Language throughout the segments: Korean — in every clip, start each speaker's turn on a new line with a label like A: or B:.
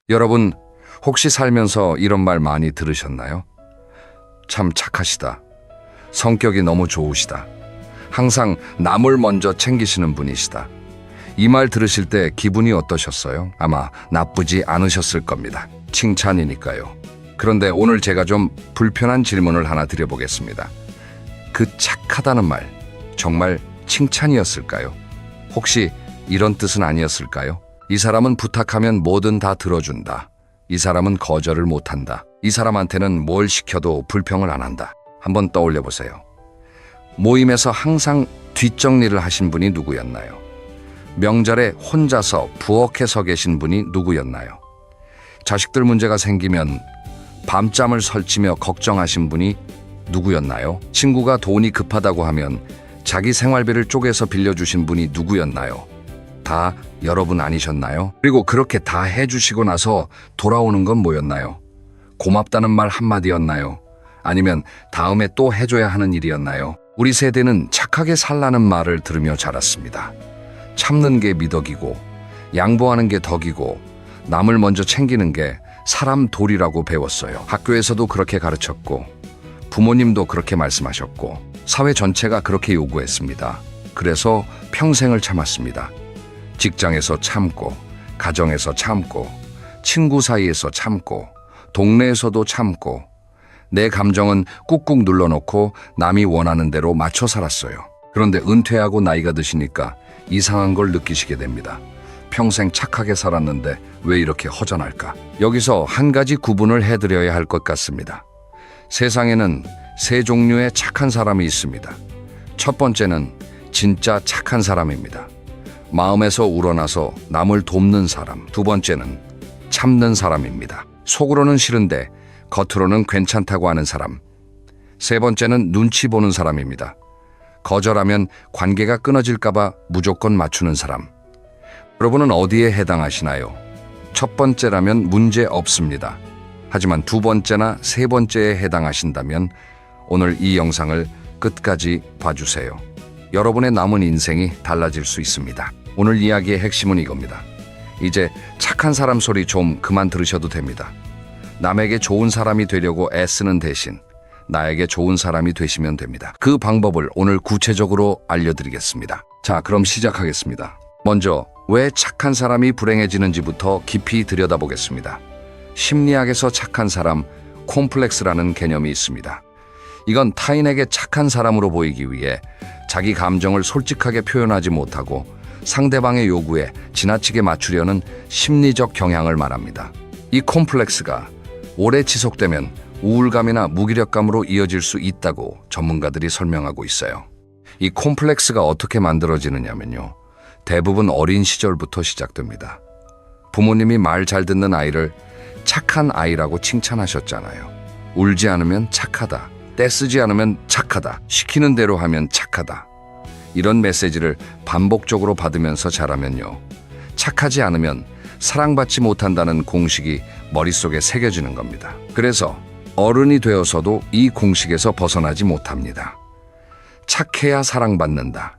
A: 여러분, 혹시 살면서 이런 말 많이 들으셨나요? 참 착하시다. 성격이 너무 좋으시다. 항상 남을 먼저 챙기시는 분이시다. 이 말 들으실 때 기분이 어떠셨어요? 아마 나쁘지 않으셨을 겁니다. 칭찬이니까요. 그런데 오늘 제가 좀 불편한 질문을 하나 드려보겠습니다. 그 착하다는 말, 정말 칭찬이었을까요? 혹시 이런 뜻은 아니었을까요? 이 사람은 부탁하면 뭐든 다 들어준다. 이 사람은 거절을 못한다. 이 사람한테는 뭘 시켜도 불평을 안 한다. 한번 떠올려 보세요. 모임에서 항상 뒷정리를 하신 분이 누구였나요? 명절에 혼자서 부엌에 서 계신 분이 누구였나요? 자식들 문제가 생기면 밤잠을 설치며 걱정하신 분이 누구였나요? 친구가 돈이 급하다고 하면 자기 생활비를 쪼개서 빌려주신 분이 누구였나요? 다 여러분 아니셨나요? 그리고 그렇게 다 해주시고 나서 돌아오는 건 뭐였나요? 고맙다는 말 한마디였나요? 아니면 다음에 또 해줘야 하는 일이었나요? 우리 세대는 착하게 살라는 말을 들으며 자랐습니다. 참는 게 미덕이고 양보하는 게 덕이고 남을 먼저 챙기는 게 사람 도리라고 배웠어요. 학교에서도 그렇게 가르쳤고 부모님도 그렇게 말씀하셨고 사회 전체가 그렇게 요구했습니다. 그래서 평생을 참았습니다. 직장에서 참고, 가정에서 참고, 친구 사이에서 참고, 동네에서도 참고, 내 감정은 꾹꾹 눌러놓고 남이 원하는 대로 맞춰 살았어요. 그런데 은퇴하고 나이가 드시니까 이상한 걸 느끼시게 됩니다. 평생 착하게 살았는데 왜 이렇게 허전할까? 여기서 한 가지 구분을 해드려야 할 것 같습니다. 세상에는 세 종류의 착한 사람이 있습니다. 첫 번째는 진짜 착한 사람입니다. 마음에서 우러나서 남을 돕는 사람. 두 번째는 참는 사람입니다. 속으로는 싫은데 겉으로는 괜찮다고 하는 사람. 세 번째는 눈치 보는 사람입니다. 거절하면 관계가 끊어질까봐 무조건 맞추는 사람. 여러분은 어디에 해당하시나요? 첫 번째라면 문제 없습니다. 하지만 두 번째나 세 번째에 해당하신다면 오늘 이 영상을 끝까지 봐주세요. 여러분의 남은 인생이 달라질 수 있습니다. 오늘 이야기의 핵심은 이겁니다. 이제 착한 사람 소리 좀 그만 들으셔도 됩니다. 남에게 좋은 사람이 되려고 애쓰는 대신 나에게 좋은 사람이 되시면 됩니다. 그 방법을 오늘 구체적으로 알려드리겠습니다. 자, 그럼 시작하겠습니다. 먼저 왜 착한 사람이 불행해지는지부터 깊이 들여다보겠습니다. 심리학에서 착한 사람, 콤플렉스라는 개념이 있습니다. 이건 타인에게 착한 사람으로 보이기 위해 자기 감정을 솔직하게 표현하지 못하고 상대방의 요구에 지나치게 맞추려는 심리적 경향을 말합니다. 이 콤플렉스가 오래 지속되면 우울감이나 무기력감으로 이어질 수 있다고 전문가들이 설명하고 있어요. 이 콤플렉스가 어떻게 만들어지느냐면요. 대부분 어린 시절부터 시작됩니다. 부모님이 말 잘 듣는 아이를 착한 아이라고 칭찬하셨잖아요. 울지 않으면 착하다. 떼쓰지 않으면 착하다. 시키는 대로 하면 착하다. 이런 메시지를 반복적으로 받으면서 자라면요. 착하지 않으면 사랑받지 못한다는 공식이 머릿속에 새겨지는 겁니다. 그래서 어른이 되어서도 이 공식에서 벗어나지 못합니다. 착해야 사랑받는다.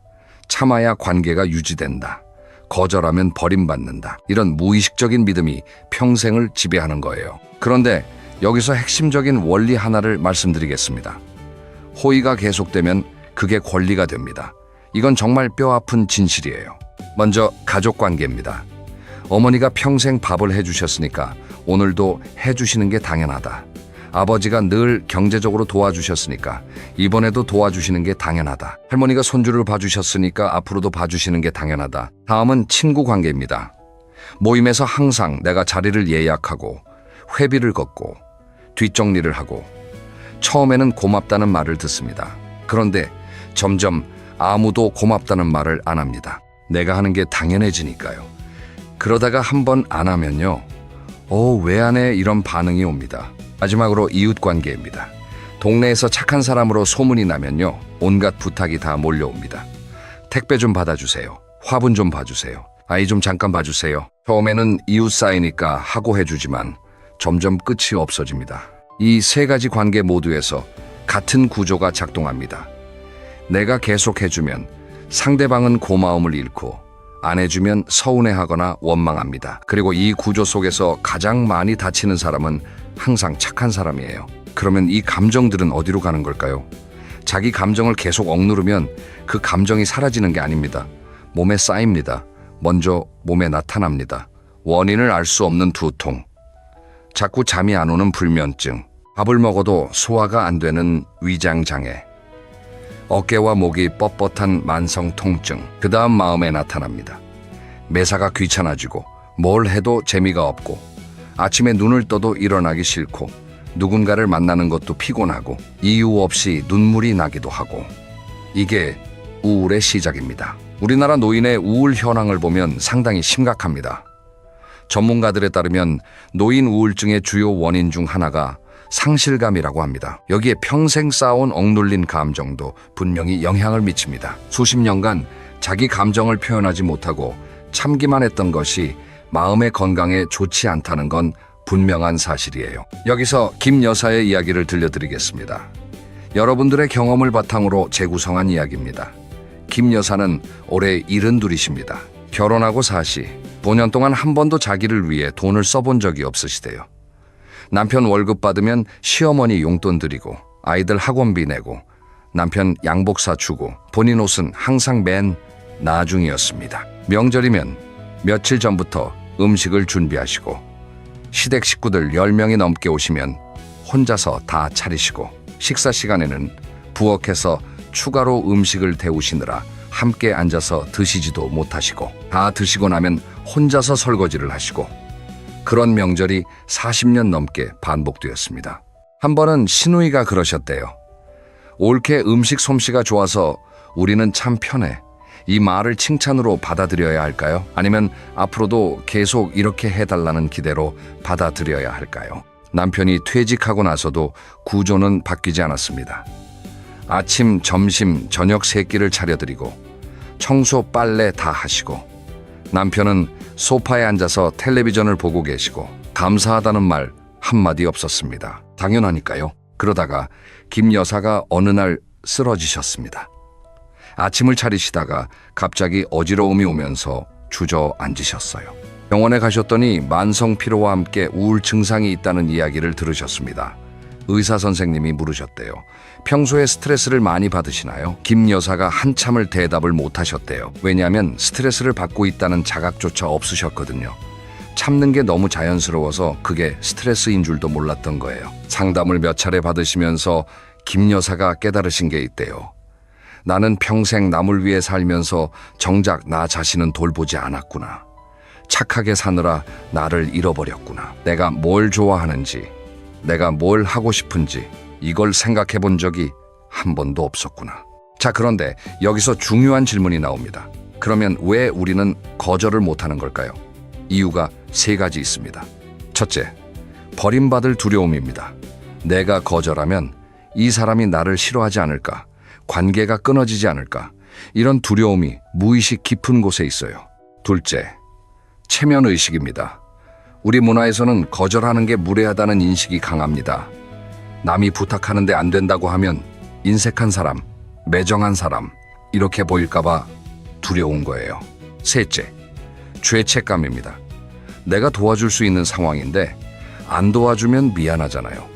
A: 참아야 관계가 유지된다. 거절하면 버림받는다. 이런 무의식적인 믿음이 평생을 지배하는 거예요. 그런데 여기서 핵심적인 원리 하나를 말씀드리겠습니다. 호의가 계속되면 그게 권리가 됩니다. 이건 정말 뼈아픈 진실이에요. 먼저 가족 관계입니다. 어머니가 평생 밥을 해주셨으니까 오늘도 해주시는 게 당연하다. 아버지가 늘 경제적으로 도와주셨으니까 이번에도 도와주시는 게 당연하다. 할머니가 손주를 봐주셨으니까 앞으로도 봐주시는 게 당연하다. 다음은 친구 관계입니다. 모임에서 항상 내가 자리를 예약하고 회비를 걷고 뒷정리를 하고 처음에는 고맙다는 말을 듣습니다. 그런데 점점 아무도 고맙다는 말을 안 합니다. 내가 하는 게 당연해지니까요. 그러다가 한번 안 하면요. 왜 안 해? 이런 반응이 옵니다. 마지막으로 이웃관계입니다. 동네에서 착한 사람으로 소문이 나면요. 온갖 부탁이 다 몰려옵니다. 택배 좀 받아주세요. 화분 좀 봐주세요. 아이 좀 잠깐 봐주세요. 처음에는 이웃 사이니까 하고 해주지만 점점 끝이 없어집니다. 이 세 가지 관계 모두에서 같은 구조가 작동합니다. 내가 계속 해주면 상대방은 고마움을 잃고 안 해주면 서운해하거나 원망합니다. 그리고 이 구조 속에서 가장 많이 다치는 사람은 항상 착한 사람이에요. 그러면 이 감정들은 어디로 가는 걸까요? 자기 감정을 계속 억누르면 그 감정이 사라지는 게 아닙니다. 몸에 쌓입니다. 먼저 몸에 나타납니다. 원인을 알 수 없는 두통, 자꾸 잠이 안 오는 불면증, 밥을 먹어도 소화가 안 되는 위장장애, 어깨와 목이 뻣뻣한 만성 통증, 그 다음 마음에 나타납니다. 매사가 귀찮아지고 뭘 해도 재미가 없고 아침에 눈을 떠도 일어나기 싫고 누군가를 만나는 것도 피곤하고 이유 없이 눈물이 나기도 하고, 이게 우울의 시작입니다. 우리나라 노인의 우울 현황을 보면 상당히 심각합니다. 전문가들에 따르면 노인 우울증의 주요 원인 중 하나가 상실감이라고 합니다. 여기에 평생 쌓아온 억눌린 감정도 분명히 영향을 미칩니다. 수십 년간 자기 감정을 표현하지 못하고 참기만 했던 것이 마음의 건강에 좋지 않다는 건 분명한 사실이에요. 여기서 김 여사의 이야기를 들려드리겠습니다. 여러분들의 경험을 바탕으로 재구성한 이야기입니다. 김 여사는 올해 72이십니다. 결혼하고 사시, 5년 동안 한 번도 자기를 위해 돈을 써본 적이 없으시대요. 남편 월급 받으면 시어머니 용돈 드리고 아이들 학원비 내고 남편 양복 사주고 본인 옷은 항상 맨 나중이었습니다. 명절이면 며칠 전부터 음식을 준비하시고 시댁 식구들 10명이 넘게 오시면 혼자서 다 차리시고 식사 시간에는 부엌에서 추가로 음식을 데우시느라 함께 앉아서 드시지도 못하시고 다 드시고 나면 혼자서 설거지를 하시고, 그런 명절이 40년 넘게 반복되었습니다. 한 번은 시누이가 그러셨대요. 옳게 음식 솜씨가 좋아서 우리는 참 편해. 이 말을 칭찬으로 받아들여야 할까요? 아니면 앞으로도 계속 이렇게 해달라는 기대로 받아들여야 할까요? 남편이 퇴직하고 나서도 구조는 바뀌지 않았습니다. 아침, 점심, 저녁 3끼를 차려드리고 청소, 빨래 다 하시고, 남편은 소파에 앉아서 텔레비전을 보고 계시고 감사하다는 말 한마디 없었습니다. 당연하니까요. 그러다가 김 여사가 어느 날 쓰러지셨습니다. 아침을 차리시다가 갑자기 어지러움이 오면서 주저앉으셨어요. 병원에 가셨더니 만성 피로와 함께 우울 증상이 있다는 이야기를 들으셨습니다. 의사 선생님이 물으셨대요. 평소에 스트레스를 많이 받으시나요? 김 여사가 한참을 대답을 못 하셨대요. 왜냐하면 스트레스를 받고 있다는 자각조차 없으셨거든요. 참는 게 너무 자연스러워서 그게 스트레스인 줄도 몰랐던 거예요. 상담을 몇 차례 받으시면서 김 여사가 깨달으신 게 있대요. 나는 평생 남을 위해 살면서 정작 나 자신은 돌보지 않았구나. 착하게 사느라 나를 잃어버렸구나. 내가 뭘 좋아하는지, 내가 뭘 하고 싶은지 이걸 생각해 본 적이 한 번도 없었구나. 자, 그런데 여기서 중요한 질문이 나옵니다. 그러면 왜 우리는 거절을 못하는 걸까요? 이유가 3가지 있습니다. 첫째, 버림받을 두려움입니다. 내가 거절하면 이 사람이 나를 싫어하지 않을까, 관계가 끊어지지 않을까, 이런 두려움이 무의식 깊은 곳에 있어요. 둘째, 체면의식입니다. 우리 문화에서는 거절하는 게 무례하다는 인식이 강합니다. 남이 부탁하는데 안 된다고 하면 인색한 사람, 매정한 사람, 이렇게 보일까봐 두려운 거예요. 셋째, 죄책감입니다. 내가 도와줄 수 있는 상황인데 안 도와주면 미안하잖아요.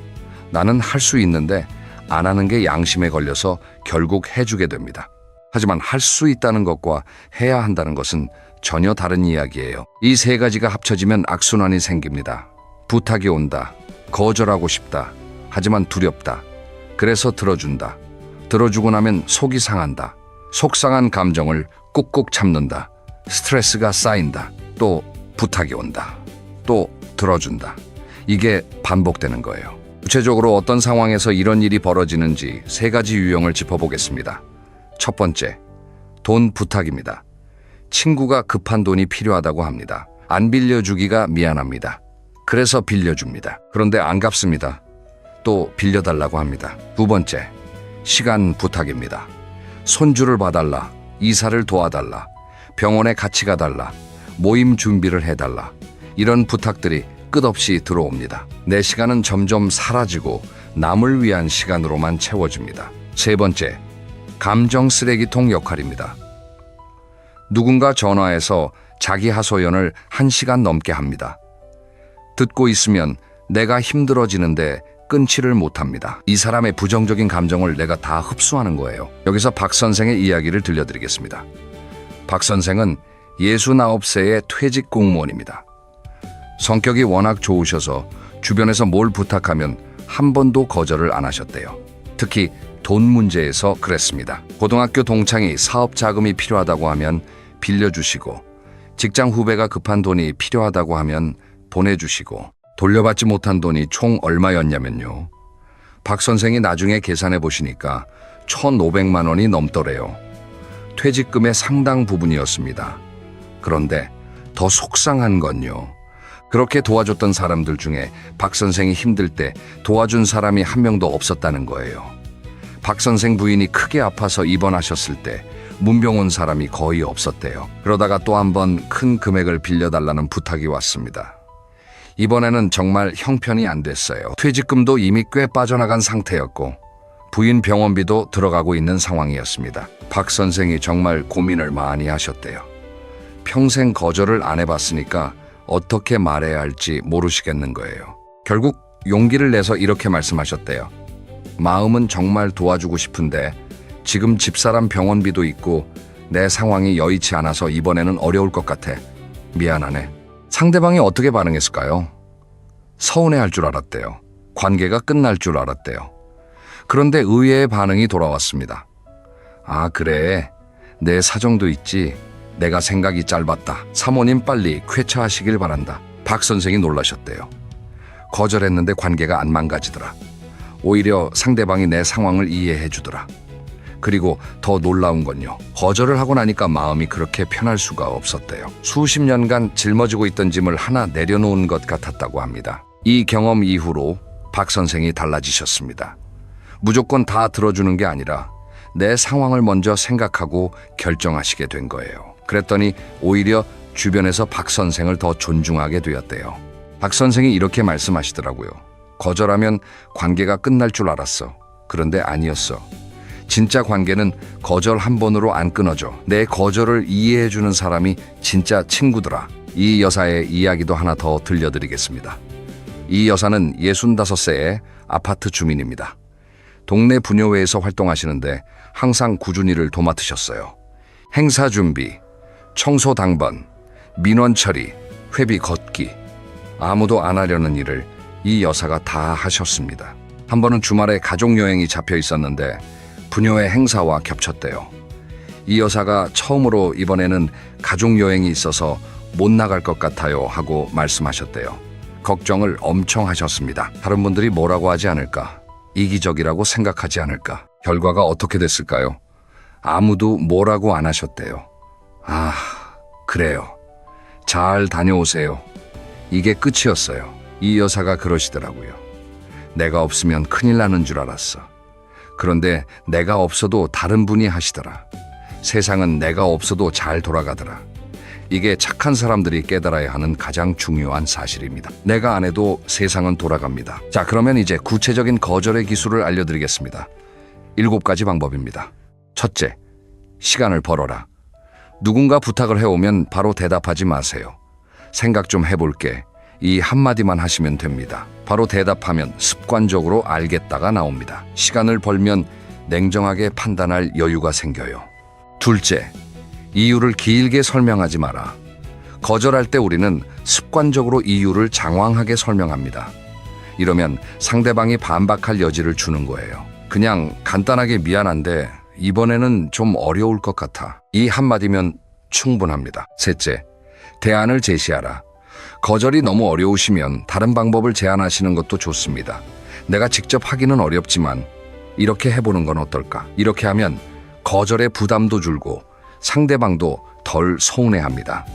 A: 나는 할 수 있는데 안 하는 게 양심에 걸려서 결국 해주게 됩니다. 하지만 할 수 있다는 것과 해야 한다는 것은 전혀 다른 이야기예요. 이 3가지가 합쳐지면 악순환이 생깁니다. 부탁이 온다. 거절하고 싶다. 하지만 두렵다. 그래서 들어준다. 들어주고 나면 속이 상한다. 속상한 감정을 꾹꾹 참는다. 스트레스가 쌓인다. 또 부탁이 온다. 또 들어준다. 이게 반복되는 거예요. 구체적으로 어떤 상황에서 이런 일이 벌어지는지 3가지 유형을 짚어보겠습니다. 첫 번째, 돈 부탁입니다. 친구가 급한 돈이 필요하다고 합니다. 안 빌려주기가 미안합니다. 그래서 빌려줍니다. 그런데 안 갚습니다. 또 빌려달라고 합니다. 두 번째, 시간 부탁입니다. 손주를 봐달라, 이사를 도와달라, 병원에 같이 가달라, 모임 준비를 해달라, 이런 부탁들이 끝없이 들어옵니다. 내 시간은 점점 사라지고 남을 위한 시간으로만 채워집니다. 세 번째, 감정 쓰레기통 역할입니다. 누군가 전화해서 자기 하소연을 1시간 넘게 합니다. 듣고 있으면 내가 힘들어지는데 끊지를 못합니다. 이 사람의 부정적인 감정을 내가 다 흡수하는 거예요. 여기서 박 선생의 이야기를 들려드리겠습니다. 박 선생은 69세의 퇴직 공무원입니다. 성격이 워낙 좋으셔서 주변에서 뭘 부탁하면 한 번도 거절을 안 하셨대요. 특히 돈 문제에서 그랬습니다. 고등학교 동창이 사업 자금이 필요하다고 하면 빌려주시고, 직장 후배가 급한 돈이 필요하다고 하면 보내주시고, 돌려받지 못한 돈이 총 얼마였냐면요. 박 선생이 나중에 계산해 보시니까 1,500만 원이 넘더래요. 퇴직금의 상당 부분이었습니다. 그런데 더 속상한 건요. 그렇게 도와줬던 사람들 중에 박 선생이 힘들 때 도와준 사람이 한 명도 없었다는 거예요. 박 선생 부인이 크게 아파서 입원하셨을 때 문병 온 사람이 거의 없었대요. 그러다가 또 한 번 큰 금액을 빌려달라는 부탁이 왔습니다. 이번에는 정말 형편이 안 됐어요. 퇴직금도 이미 꽤 빠져나간 상태였고 부인 병원비도 들어가고 있는 상황이었습니다. 박 선생이 정말 고민을 많이 하셨대요. 평생 거절을 안 해봤으니까 어떻게 말해야 할지 모르시겠는 거예요. 결국 용기를 내서 이렇게 말씀하셨대요. 마음은 정말 도와주고 싶은데 지금 집사람 병원비도 있고 내 상황이 여의치 않아서 이번에는 어려울 것 같아. 미안하네. 상대방이 어떻게 반응했을까요? 서운해할 줄 알았대요. 관계가 끝날 줄 알았대요. 그런데 의외의 반응이 돌아왔습니다. 아, 그래. 내 사정도 있지. 내가 생각이 짧았다. 사모님 빨리 쾌차하시길 바란다. 박 선생이 놀라셨대요. 거절했는데 관계가 안 망가지더라. 오히려 상대방이 내 상황을 이해해 주더라. 그리고 더 놀라운 건요. 거절을 하고 나니까 마음이 그렇게 편할 수가 없었대요. 수십 년간 짊어지고 있던 짐을 하나 내려놓은 것 같았다고 합니다. 이 경험 이후로 박 선생이 달라지셨습니다. 무조건 다 들어주는 게 아니라 내 상황을 먼저 생각하고 결정하시게 된 거예요. 그랬더니 오히려 주변에서 박 선생을 더 존중하게 되었대요. 박 선생이 이렇게 말씀하시더라고요. 거절하면 관계가 끝날 줄 알았어. 그런데 아니었어. 진짜 관계는 거절 한 번으로 안 끊어져. 내 거절을 이해해주는 사람이 진짜 친구더라. 이 여사의 이야기도 하나 더 들려드리겠습니다. 이 여사는 65세의 아파트 주민입니다. 동네 부녀회에서 활동하시는데 항상 꾸준히 일을 도맡으셨어요. 행사 준비, 청소 당번, 민원 처리, 회비 걷기, 아무도 안 하려는 일을 이 여사가 다 하셨습니다. 한 번은 주말에 가족여행이 잡혀 있었는데 부녀회 행사와 겹쳤대요. 이 여사가 처음으로 이번에는 가족여행이 있어서 못 나갈 것 같아요 하고 말씀하셨대요. 걱정을 엄청 하셨습니다. 다른 분들이 뭐라고 하지 않을까? 이기적이라고 생각하지 않을까? 결과가 어떻게 됐을까요? 아무도 뭐라고 안 하셨대요. 아, 그래요. 잘 다녀오세요. 이게 끝이었어요. 이 여사가 그러시더라고요. 내가 없으면 큰일 나는 줄 알았어. 그런데 내가 없어도 다른 분이 하시더라. 세상은 내가 없어도 잘 돌아가더라. 이게 착한 사람들이 깨달아야 하는 가장 중요한 사실입니다. 내가 안 해도 세상은 돌아갑니다. 자, 그러면 이제 구체적인 거절의 기술을 알려드리겠습니다. 7가지 방법입니다. 첫째, 시간을 벌어라. 누군가 부탁을 해오면 바로 대답하지 마세요. 생각 좀 해볼게. 이 한마디만 하시면 됩니다. 바로 대답하면 습관적으로 알겠다가 나옵니다. 시간을 벌면 냉정하게 판단할 여유가 생겨요. 둘째, 이유를 길게 설명하지 마라. 거절할 때 우리는 습관적으로 이유를 장황하게 설명합니다. 이러면 상대방이 반박할 여지를 주는 거예요. 그냥 간단하게 미안한데 이번에는 좀 어려울 것 같아. 이 한마디면 충분합니다. 셋째, 대안을 제시하라. 거절이 너무 어려우시면 다른 방법을 제안하시는 것도 좋습니다. 내가 직접 하기는 어렵지만 이렇게 해보는 건 어떨까? 이렇게 하면 거절의 부담도 줄고 상대방도 덜 서운해합니다.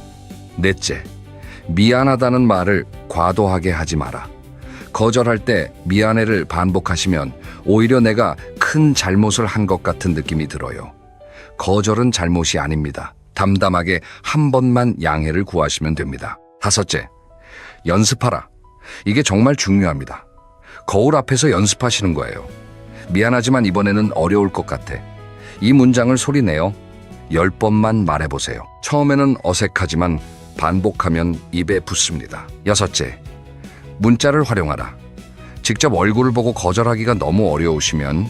A: 넷째, 미안하다는 말을 과도하게 하지 마라. 거절할 때 미안해를 반복하시면 오히려 내가 큰 잘못을 한 것 같은 느낌이 들어요. 거절은 잘못이 아닙니다. 담담하게 한 번만 양해를 구하시면 됩니다. 다섯째, 연습하라. 이게 정말 중요합니다. 거울 앞에서 연습하시는 거예요. 미안하지만 이번에는 어려울 것 같아. 이 문장을 소리내어 10번만 말해보세요. 처음에는 어색하지만 반복하면 입에 붙습니다. 여섯째, 문자를 활용하라. 직접 얼굴을 보고 거절하기가 너무 어려우시면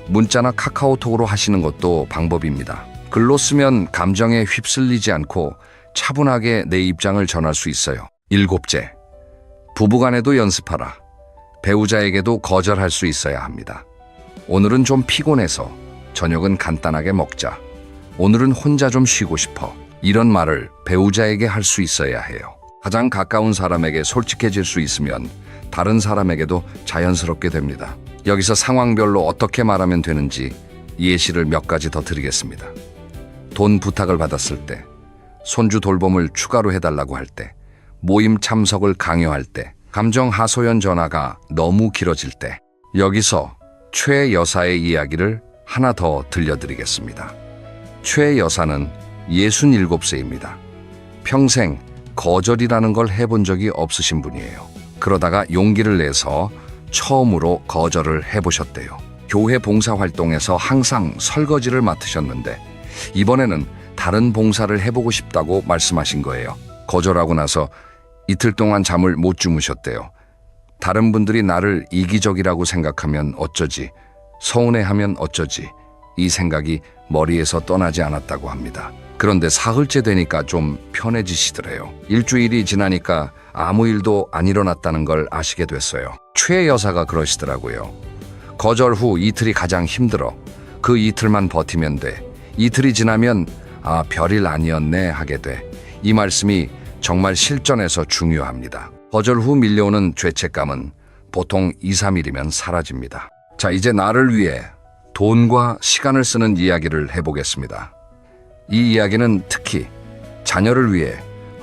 A: 문자나 카카오톡으로 하시는 것도 방법입니다. 글로 쓰면 감정에 휩쓸리지 않고 차분하게 내 입장을 전할 수 있어요. 일곱째, 부부간에도 연습하라. 배우자에게도 거절할 수 있어야 합니다. 오늘은 좀 피곤해서 저녁은 간단하게 먹자. 오늘은 혼자 좀 쉬고 싶어. 이런 말을 배우자에게 할 수 있어야 해요. 가장 가까운 사람에게 솔직해질 수 있으면 다른 사람에게도 자연스럽게 됩니다. 여기서 상황별로 어떻게 말하면 되는지 예시를 몇 가지 더 드리겠습니다. 돈 부탁을 받았을 때, 손주 돌봄을 추가로 해달라고 할 때, 모임 참석을 강요할 때, 감정 하소연 전화가 너무 길어질 때. 여기서 최 여사의 이야기를 하나 더 들려드리겠습니다. 최 여사는 67세입니다. 평생 거절이라는 걸 해본 적이 없으신 분이에요. 그러다가 용기를 내서 처음으로 거절을 해보셨대요. 교회 봉사활동에서 항상 설거지를 맡으셨는데 이번에는 다른 봉사를 해보고 싶다고 말씀하신 거예요. 거절하고 나서 이틀 동안 잠을 못 주무셨대요. 다른 분들이 나를 이기적이라고 생각하면 어쩌지, 서운해하면 어쩌지, 이 생각이 머리에서 떠나지 않았다고 합니다. 그런데 사흘째 되니까 좀 편해지시더래요. 일주일이 지나니까 아무 일도 안 일어났다는 걸 아시게 됐어요. 최 여사가 그러시더라고요. 거절 후 이틀이 가장 힘들어. 그 이틀만 버티면 돼. 이틀이 지나면 아, 별일 아니었네 하게 돼. 이 말씀이 정말 실전에서 중요합니다. 거절 후 밀려오는 죄책감은 보통 2, 3일이면 사라집니다. 자, 이제 나를 위해 돈과 시간을 쓰는 이야기를 해보겠습니다. 이 이야기는 특히 자녀를 위해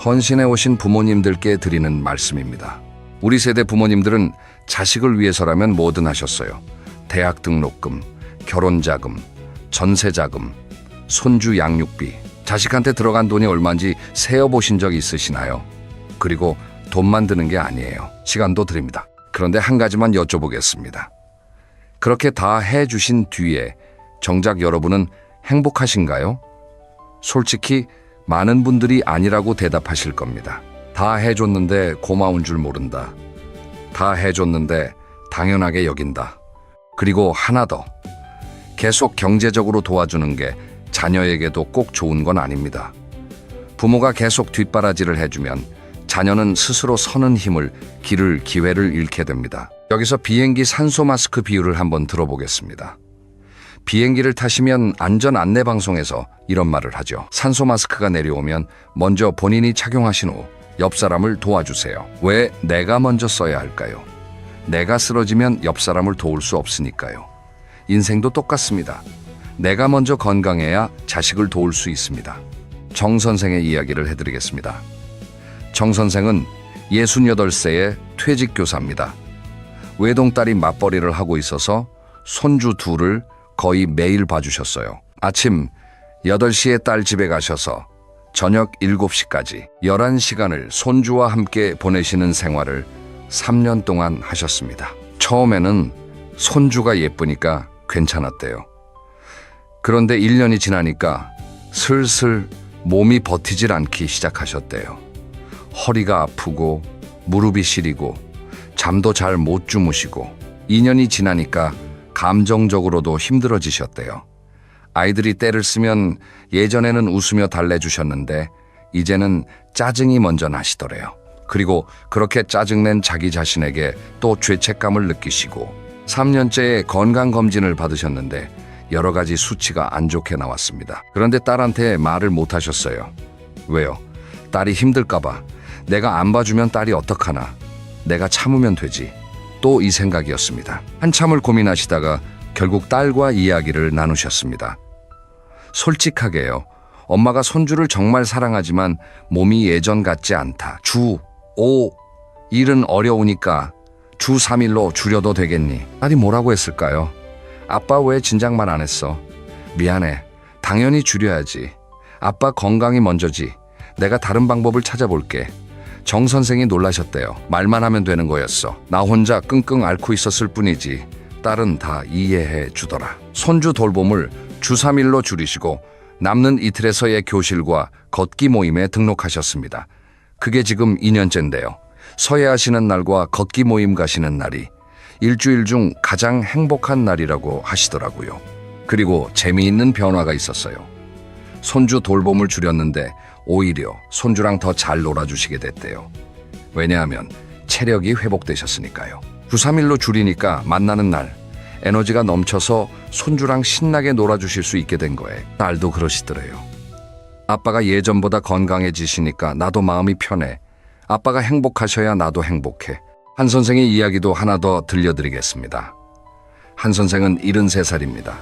A: 헌신해 오신 부모님들께 드리는 말씀입니다. 우리 세대 부모님들은 자식을 위해서라면 뭐든 하셨어요. 대학 등록금, 결혼자금, 전세자금, 손주 양육비. 자식한테 들어간 돈이 얼마인지 세어보신 적 있으시나요? 그리고 돈만 드는 게 아니에요. 시간도 드립니다. 그런데 한 가지만 여쭤보겠습니다. 그렇게 다 해주신 뒤에 정작 여러분은 행복하신가요? 솔직히 많은 분들이 아니라고 대답하실 겁니다. 다 해줬는데 고마운 줄 모른다. 다 해줬는데 당연하게 여긴다. 그리고 하나 더. 계속 경제적으로 도와주는 게 자녀에게도 꼭 좋은 건 아닙니다. 부모가 계속 뒷바라지를 해주면 자녀는 스스로 서는 힘을, 길을, 기회를 잃게 됩니다. 여기서 비행기 산소 마스크 비유를 한번 들어보겠습니다. 비행기를 타시면 안전 안내 방송에서 이런 말을 하죠. 산소 마스크가 내려오면 먼저 본인이 착용하신 후 옆 사람을 도와주세요. 왜 내가 먼저 써야 할까요? 내가 쓰러지면 옆 사람을 도울 수 없으니까요. 인생도 똑같습니다. 내가 먼저 건강해야 자식을 도울 수 있습니다. 정 선생의 이야기를 해드리겠습니다. 정 선생은 68세의 퇴직 교사입니다. 외동딸이 맞벌이를 하고 있어서 손주 둘을 거의 매일 봐주셨어요. 아침 8시에 딸 집에 가셔서 저녁 7시까지 11시간을 손주와 함께 보내시는 생활을 3년 동안 하셨습니다. 처음에는 손주가 예쁘니까 괜찮았대요. 그런데 1년이 지나니까 슬슬 몸이 버티질 않기 시작하셨대요. 허리가 아프고 무릎이 시리고 잠도 잘 못 주무시고 2년이 지나니까 감정적으로도 힘들어지셨대요. 아이들이 떼를 쓰면 예전에는 웃으며 달래주셨는데 이제는 짜증이 먼저 나시더래요. 그리고 그렇게 짜증낸 자기 자신에게 또 죄책감을 느끼시고 3년째의 건강검진을 받으셨는데 여러 가지 수치가 안 좋게 나왔습니다. 그런데 딸한테 말을 못 하셨어요. 왜요? 딸이 힘들까봐. 내가 안 봐주면 딸이 어떡하나. 내가 참으면 되지. 또 이 생각이었습니다. 한참을 고민하시다가 결국 딸과 이야기를 나누셨습니다. 솔직하게요. 엄마가 손주를 정말 사랑하지만 몸이 예전 같지 않다. 주 5, 일은 어려우니까 주 3일로 줄여도 되겠니? 딸이 뭐라고 했을까요? 아빠 왜 진작 말 안 했어? 미안해. 당연히 줄여야지. 아빠 건강이 먼저지. 내가 다른 방법을 찾아볼게. 정 선생이 놀라셨대요. 말만 하면 되는 거였어. 나 혼자 끙끙 앓고 있었을 뿐이지. 딸은 다 이해해 주더라. 손주 돌봄을 주 3일로 줄이시고 남는 이틀에서의 교실과 걷기 모임에 등록하셨습니다. 그게 지금 2년째인데요. 서예하시는 날과 걷기 모임 가시는 날이 일주일 중 가장 행복한 날이라고 하시더라고요. 그리고 재미있는 변화가 있었어요. 손주 돌봄을 줄였는데 오히려 손주랑 더 잘 놀아주시게 됐대요. 왜냐하면 체력이 회복되셨으니까요. 2, 3일로 줄이니까 만나는 날 에너지가 넘쳐서 손주랑 신나게 놀아주실 수 있게 된 거예요. 딸도 그러시더래요. 아빠가 예전보다 건강해지시니까 나도 마음이 편해. 아빠가 행복하셔야 나도 행복해. 한 선생의 이야기도 하나 더 들려드리겠습니다. 한 선생은 73살입니다.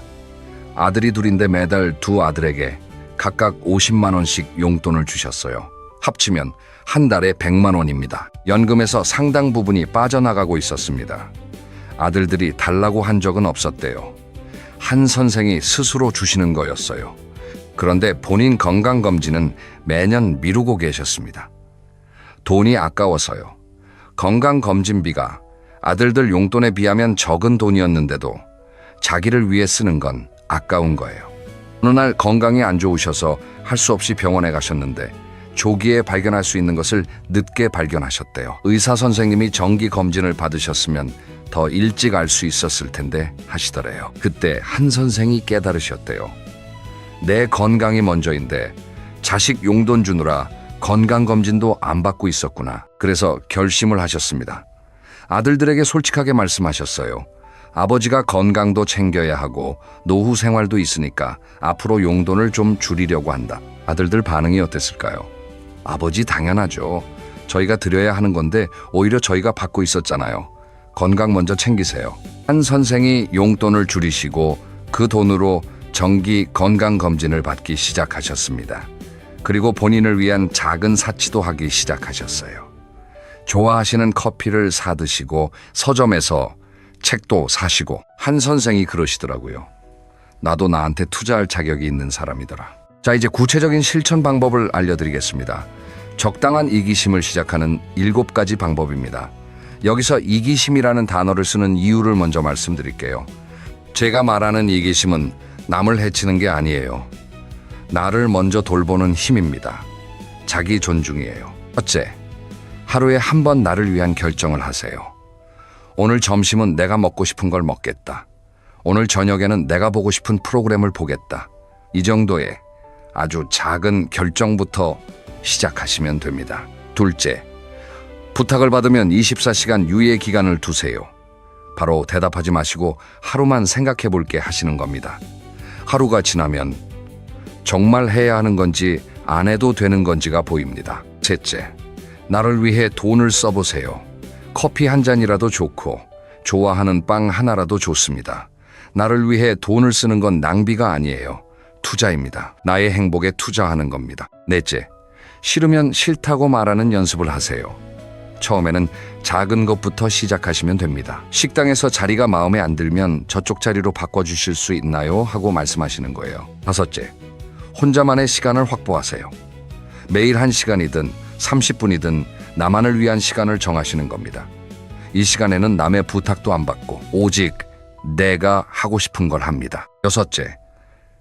A: 아들이 둘인데 매달 두 아들에게 각각 50만 원씩 용돈을 주셨어요. 합치면 한 달에 100만 원입니다. 연금에서 상당 부분이 빠져나가고 있었습니다. 아들들이 달라고 한 적은 없었대요. 한 선생이 스스로 주시는 거였어요. 그런데 본인 건강검진은 매년 미루고 계셨습니다. 돈이 아까워서요. 건강검진비가 아들들 용돈에 비하면 적은 돈이었는데도 자기를 위해 쓰는 건 아까운 거예요. 어느 날 건강이 안 좋으셔서 할 수 없이 병원에 가셨는데 조기에 발견할 수 있는 것을 늦게 발견하셨대요. 의사 선생님이 정기 검진을 받으셨으면 더 일찍 알 수 있었을 텐데 하시더래요. 그때 한 선생이 깨달으셨대요. 내 건강이 먼저인데 자식 용돈 주느라 건강검진도 안 받고 있었구나. 그래서 결심을 하셨습니다. 아들들에게 솔직하게 말씀하셨어요. 아버지가 건강도 챙겨야 하고 노후 생활도 있으니까 앞으로 용돈을 좀 줄이려고 한다. 아들들 반응이 어땠을까요? 아버지 당연하죠. 저희가 드려야 하는 건데 오히려 저희가 받고 있었잖아요. 건강 먼저 챙기세요. 한 선생이 용돈을 줄이시고 그 돈으로 정기 건강검진을 받기 시작하셨습니다. 그리고 본인을 위한 작은 사치도 하기 시작하셨어요. 좋아하시는 커피를 사 드시고 서점에서 책도 사시고. 한 선생이 그러시더라고요. 나도 나한테 투자할 자격이 있는 사람이더라. 자, 이제 구체적인 실천 방법을 알려드리겠습니다. 적당한 이기심을 시작하는 7가지 방법입니다. 여기서 이기심이라는 단어를 쓰는 이유를 먼저 말씀드릴게요. 제가 말하는 이기심은 남을 해치는 게 아니에요. 나를 먼저 돌보는 힘입니다. 자기 존중이에요. 첫째, 하루에 한 번 나를 위한 결정을 하세요. 오늘 점심은 내가 먹고 싶은 걸 먹겠다. 오늘 저녁에는 내가 보고 싶은 프로그램을 보겠다. 이 정도의 아주 작은 결정부터 시작하시면 됩니다. 둘째, 부탁을 받으면 24시간 유예 기간을 두세요. 바로 대답하지 마시고 하루만 생각해 볼게 하시는 겁니다. 하루가 지나면 정말 해야 하는 건지 안 해도 되는 건지가 보입니다. 셋째, 나를 위해 돈을 써보세요. 커피 한 잔이라도 좋고 좋아하는 빵 하나라도 좋습니다. 나를 위해 돈을 쓰는 건 낭비가 아니에요. 투자입니다. 나의 행복에 투자하는 겁니다. 넷째, 싫으면 싫다고 말하는 연습을 하세요. 처음에는 작은 것부터 시작하시면 됩니다. 식당에서 자리가 마음에 안 들면 저쪽 자리로 바꿔주실 수 있나요? 하고 말씀하시는 거예요. 다섯째, 혼자만의 시간을 확보하세요. 매일 1시간이든 30분이든 나만을 위한 시간을 정하시는 겁니다. 이 시간에는 남의 부탁도 안 받고 오직 내가 하고 싶은 걸 합니다. 여섯째,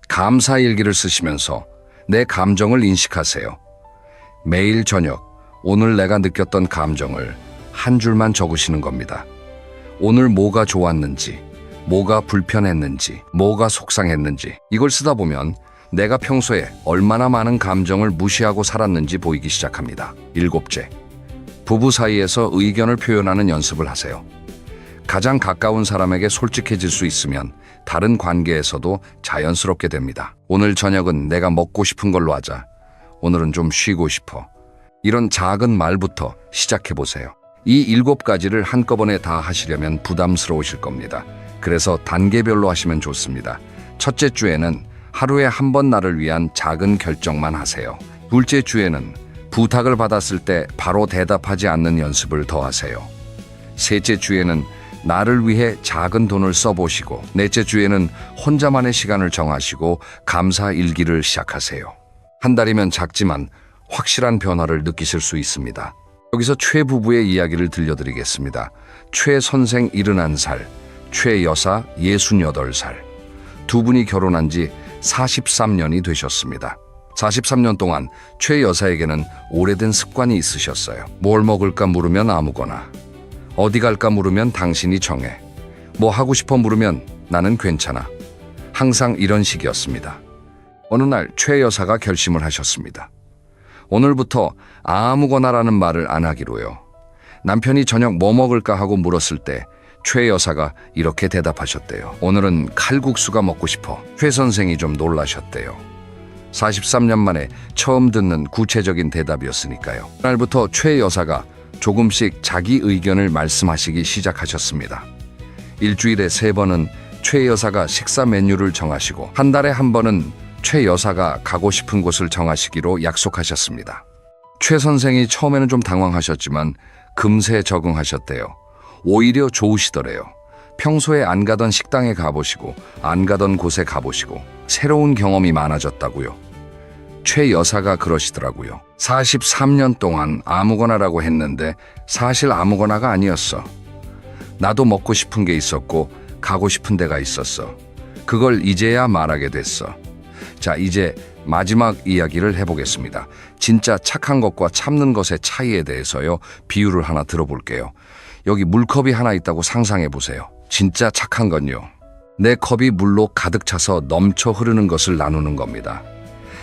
A: 감사 일기를 쓰시면서 내 감정을 인식하세요. 매일 저녁 오늘 내가 느꼈던 감정을 한 줄만 적으시는 겁니다. 오늘 뭐가 좋았는지, 뭐가 불편했는지, 뭐가 속상했는지. 이걸 쓰다 보면 내가 평소에 얼마나 많은 감정을 무시하고 살았는지 보이기 시작합니다. 일곱째, 부부 사이에서 의견을 표현하는 연습을 하세요. 가장 가까운 사람에게 솔직해질 수 있으면 다른 관계에서도 자연스럽게 됩니다. 오늘 저녁은 내가 먹고 싶은 걸로 하자. 오늘은 좀 쉬고 싶어. 이런 작은 말부터 시작해보세요. 이 7가지를 한꺼번에 다 하시려면 부담스러우실 겁니다. 그래서 단계별로 하시면 좋습니다. 첫째 주에는 하루에 한 번 나를 위한 작은 결정만 하세요. 둘째 주에는 부탁을 받았을 때 바로 대답하지 않는 연습을 더 하세요. 셋째 주에는 나를 위해 작은 돈을 써보시고, 넷째 주에는 혼자만의 시간을 정하시고 감사 일기를 시작하세요. 한 달이면 작지만 확실한 변화를 느끼실 수 있습니다. 여기서 최 부부의 이야기를 들려드리겠습니다. 최 선생 71살, 최 여사 68살. 두 분이 결혼한 지 43년이 되셨습니다. 43년 동안 최 여사에게는 오래된 습관이 있으셨어요. 뭘 먹을까 물으면 아무거나, 어디 갈까 물으면 당신이 정해, 뭐 하고 싶어 물으면 나는 괜찮아. 항상 이런 식이었습니다. 어느 날 최 여사가 결심을 하셨습니다. 오늘부터 아무거나라는 말을 안 하기로요. 남편이 저녁 뭐 먹을까 하고 물었을 때 최 여사가 이렇게 대답하셨대요. 오늘은 칼국수가 먹고 싶어. 최 선생이 좀 놀라셨대요. 43년 만에 처음 듣는 구체적인 대답이었으니까요. 그날부터 최 여사가 조금씩 자기 의견을 말씀하시기 시작하셨습니다. 일주일에 3번은 최 여사가 식사 메뉴를 정하시고 한 달에 한 번은 최 여사가 가고 싶은 곳을 정하시기로 약속하셨습니다. 최 선생이 처음에는 좀 당황하셨지만 금세 적응하셨대요. 오히려 좋으시더래요. 평소에 안 가던 식당에 가보시고 안 가던 곳에 가보시고 새로운 경험이 많아졌다고요. 최 여사가 그러시더라고요. 43년 동안 아무거나라고 했는데 사실 아무거나가 아니었어. 나도 먹고 싶은 게 있었고 가고 싶은 데가 있었어. 그걸 이제야 말하게 됐어. 자, 이제 마지막 이야기를 해보겠습니다. 진짜 착한 것과 참는 것의 차이에 대해서요. 비유를 하나 들어볼게요. 여기 물컵이 하나 있다고 상상해 보세요. 진짜 착한 건요, 내 컵이 물로 가득 차서 넘쳐 흐르는 것을 나누는 겁니다.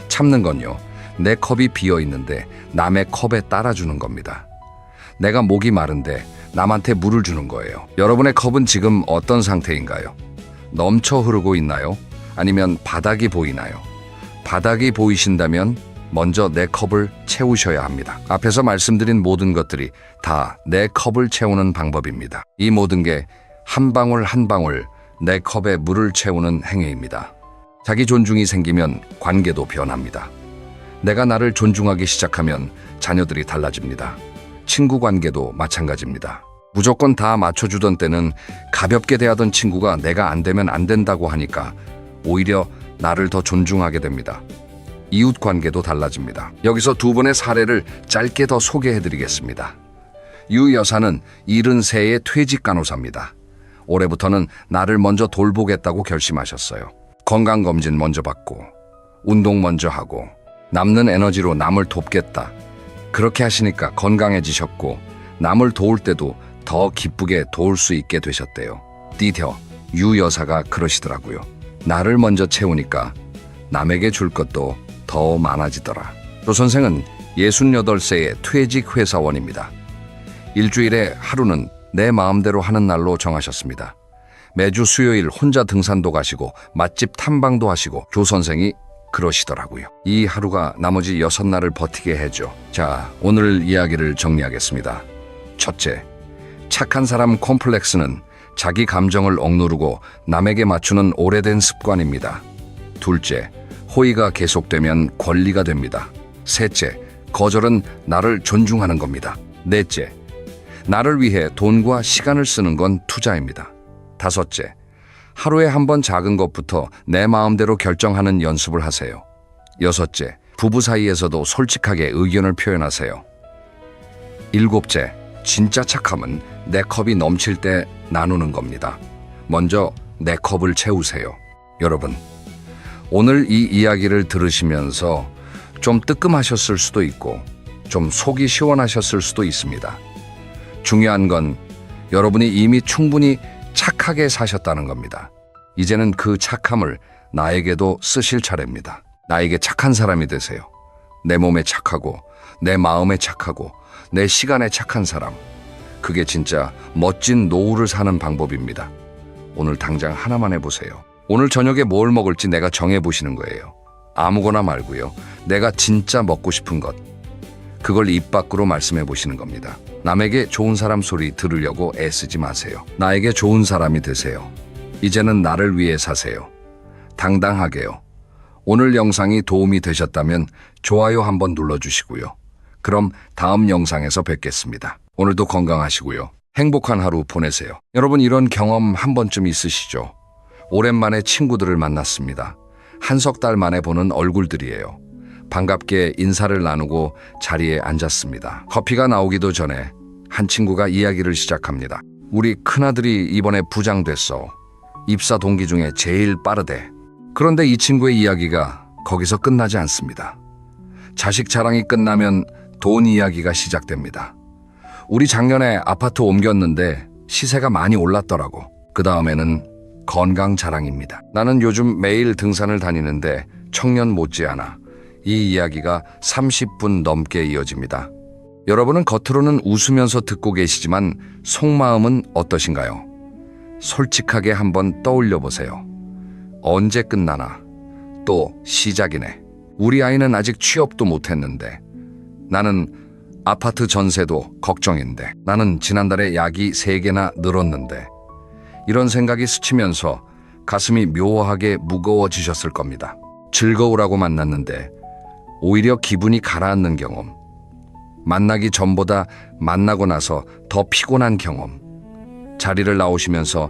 A: 참는 건요, 내 컵이 비어 있는데 남의 컵에 따라주는 겁니다. 내가 목이 마른데 남한테 물을 주는 거예요. 여러분의 컵은 지금 어떤 상태인가요? 넘쳐 흐르고 있나요? 아니면 바닥이 보이나요? 바닥이 보이신다면 먼저 내 컵을 채우셔야 합니다. 앞에서 말씀드린 모든 것들이 다 내 컵을 채우는 방법입니다. 이 모든 게 한 방울 한 방울 내 컵에 물을 채우는 행위입니다. 자기 존중이 생기면 관계도 변합니다. 내가 나를 존중하기 시작하면 자녀들이 달라집니다. 친구 관계도 마찬가지입니다. 무조건 다 맞춰주던 때는 가볍게 대하던 친구가 내가 안 되면 안 된다고 하니까 오히려 나를 더 존중하게 됩니다. 이웃 관계도 달라집니다. 여기서 2분의 사례를 짧게 더 소개해드리겠습니다. 유 여사는 73의 퇴직 간호사입니다. 올해부터는 나를 먼저 돌보겠다고 결심하셨어요. 건강검진 먼저 받고 운동 먼저 하고 남는 에너지로 남을 돕겠다. 그렇게 하시니까 건강해지셨고 남을 도울 때도 더 기쁘게 도울 수 있게 되셨대요. 디뎌 유 여사가 그러시더라고요. 나를 먼저 채우니까 남에게 줄 것도 더 많아지더라. 조 선생은 68세의 퇴직 회사원입니다. 일주일에 하루는 내 마음대로 하는 날로 정하셨습니다. 매주 수요일 혼자 등산도 가시고 맛집 탐방도 하시고 조 선생이 그러시더라고요. 이 하루가 나머지 6날을 버티게 해줘. 자, 오늘 이야기를 정리하겠습니다. 첫째, 착한 사람 콤플렉스는 자기 감정을 억누르고 남에게 맞추는 오래된 습관입니다. 둘째, 호의가 계속되면 권리가 됩니다. 셋째, 거절은 나를 존중하는 겁니다. 넷째, 나를 위해 돈과 시간을 쓰는 건 투자입니다. 다섯째, 하루에 한 번 작은 것부터 내 마음대로 결정하는 연습을 하세요. 여섯째, 부부 사이에서도 솔직하게 의견을 표현하세요. 일곱째, 진짜 착함은 내 컵이 넘칠 때 나누는 겁니다. 먼저 내 컵을 채우세요. 여러분, 오늘 이 이야기를 들으시면서 좀 뜨끔하셨을 수도 있고 좀 속이 시원하셨을 수도 있습니다. 중요한 건 여러분이 이미 충분히 착하게 사셨다는 겁니다. 이제는 그 착함을 나에게도 쓰실 차례입니다. 나에게 착한 사람이 되세요. 내 몸에 착하고 내 마음에 착하고 내 시간에 착한 사람. 그게 진짜 멋진 노후를 사는 방법입니다. 오늘 당장 하나만 해보세요. 오늘 저녁에 뭘 먹을지 내가 정해보시는 거예요. 아무거나 말고요. 내가 진짜 먹고 싶은 것. 그걸 입 밖으로 말씀해 보시는 겁니다. 남에게 좋은 사람 소리 들으려고 애쓰지 마세요. 나에게 좋은 사람이 되세요. 이제는 나를 위해 사세요. 당당하게요. 오늘 영상이 도움이 되셨다면 좋아요 한번 눌러주시고요. 그럼 다음 영상에서 뵙겠습니다. 오늘도 건강하시고요. 행복한 하루 보내세요. 여러분, 이런 경험 한 번쯤 있으시죠? 오랜만에 친구들을 만났습니다. 한석 달 만에 보는 얼굴들이에요. 반갑게 인사를 나누고 자리에 앉았습니다. 커피가 나오기도 전에 한 친구가 이야기를 시작합니다. 우리 큰아들이 이번에 부장 됐어. 입사 동기 중에 제일 빠르대. 그런데 이 친구의 이야기가 거기서 끝나지 않습니다. 자식 자랑이 끝나면 돈 이야기가 시작됩니다. 우리 작년에 아파트 옮겼는데 시세가 많이 올랐더라고. 그 다음에는 건강 자랑입니다. 나는 요즘 매일 등산을 다니는데 청년 못지않아 이 이야기가 30분 넘게 이어집니다. 여러분은 겉으로는 웃으면서 듣고 계시지만 속마음은 어떠신가요? 솔직하게 한번 떠올려 보세요. 언제 끝나나? 또 시작이네. 우리 아이는 아직 취업도 못했는데, 나는 아파트 전세도 걱정인데, 나는 지난달에 약이 3개나 늘었는데, 이런 생각이 스치면서 가슴이 묘하게 무거워지셨을 겁니다. 즐거우라고 만났는데 오히려 기분이 가라앉는 경험, 만나기 전보다 만나고 나서 더 피곤한 경험, 자리를 나오시면서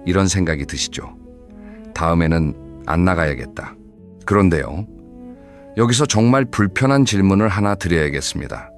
A: 이런 생각이 드시죠. 다음에는 안 나가야겠다. 그런데요, 여기서 정말 불편한 질문을 하나 드려야겠습니다.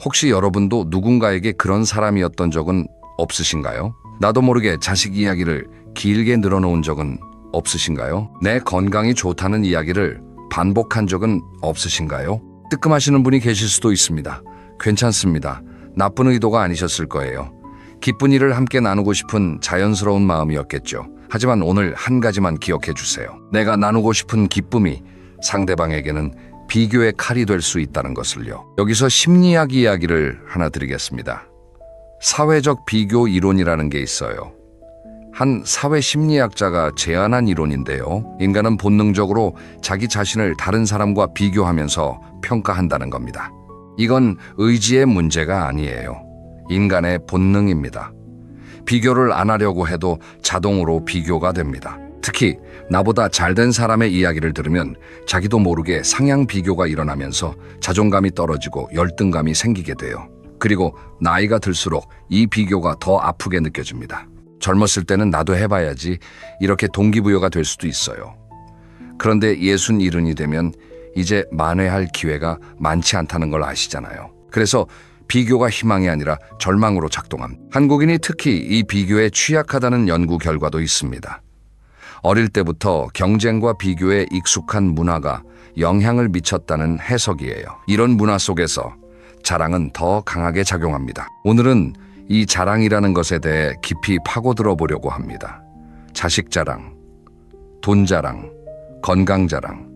A: 혹시 여러분도 누군가에게 그런 사람이었던 적은 없으신가요? 나도 모르게 자식 이야기를 길게 늘어놓은 적은 없으신가요? 내 건강이 좋다는 이야기를 반복한 적은 없으신가요? 뜨끔하시는 분이 계실 수도 있습니다. 괜찮습니다. 나쁜 의도가 아니셨을 거예요. 기쁜 일을 함께 나누고 싶은 자연스러운 마음이었겠죠. 하지만 오늘 한 가지만 기억해 주세요. 내가 나누고 싶은 기쁨이 상대방에게는 비교의 칼이 될 수 있다는 것을요. 여기서 심리학 이야기를 하나 드리겠습니다. 사회적 비교 이론이라는 게 있어요. 한 사회 심리학자가 제안한 이론인데요. 인간은 본능적으로 자기 자신을 다른 사람과 비교하면서 평가한다는 겁니다. 이건 의지의 문제가 아니에요. 인간의 본능입니다. 비교를 안 하려고 해도 자동으로 비교가 됩니다. 특히 나보다 잘된 사람의 이야기를 들으면 자기도 모르게 상향 비교가 일어나면서 자존감이 떨어지고 열등감이 생기게 돼요. 그리고 나이가 들수록 이 비교가 더 아프게 느껴집니다. 젊었을 때는 나도 해봐야지 이렇게 동기부여가 될 수도 있어요. 그런데 60, 70이 되면 이제 만회할 기회가 많지 않다는 걸 아시잖아요. 그래서 비교가 희망이 아니라 절망으로 작동함. 한국인이 특히 이 비교에 취약하다는 연구 결과도 있습니다. 어릴 때부터 경쟁과 비교에 익숙한 문화가 영향을 미쳤다는 해석이에요. 이런 문화 속에서 자랑은 더 강하게 작용합니다. 오늘은 이 자랑이라는 것에 대해 깊이 파고들어 보려고 합니다. 자식 자랑, 돈 자랑, 건강 자랑.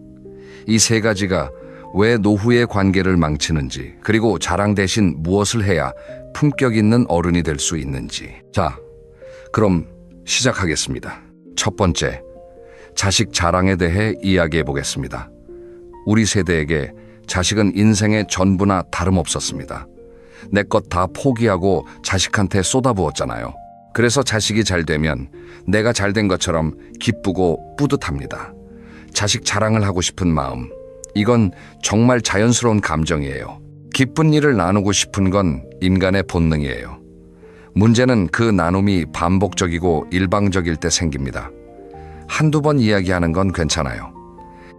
A: 이 3가지가 왜 노후의 관계를 망치는지, 그리고 자랑 대신 무엇을 해야 품격 있는 어른이 될 수 있는지. 자, 그럼 시작하겠습니다. 첫 번째, 자식 자랑에 대해 이야기해 보겠습니다. 우리 세대에게 자식은 인생의 전부나 다름없었습니다. 내 것 다 포기하고 자식한테 쏟아부었잖아요. 그래서 자식이 잘 되면 내가 잘 된 것처럼 기쁘고 뿌듯합니다. 자식 자랑을 하고 싶은 마음, 이건 정말 자연스러운 감정이에요. 기쁜 일을 나누고 싶은 건 인간의 본능이에요. 문제는 그 나눔이 반복적이고 일방적일 때 생깁니다. 한두 번 이야기하는 건 괜찮아요.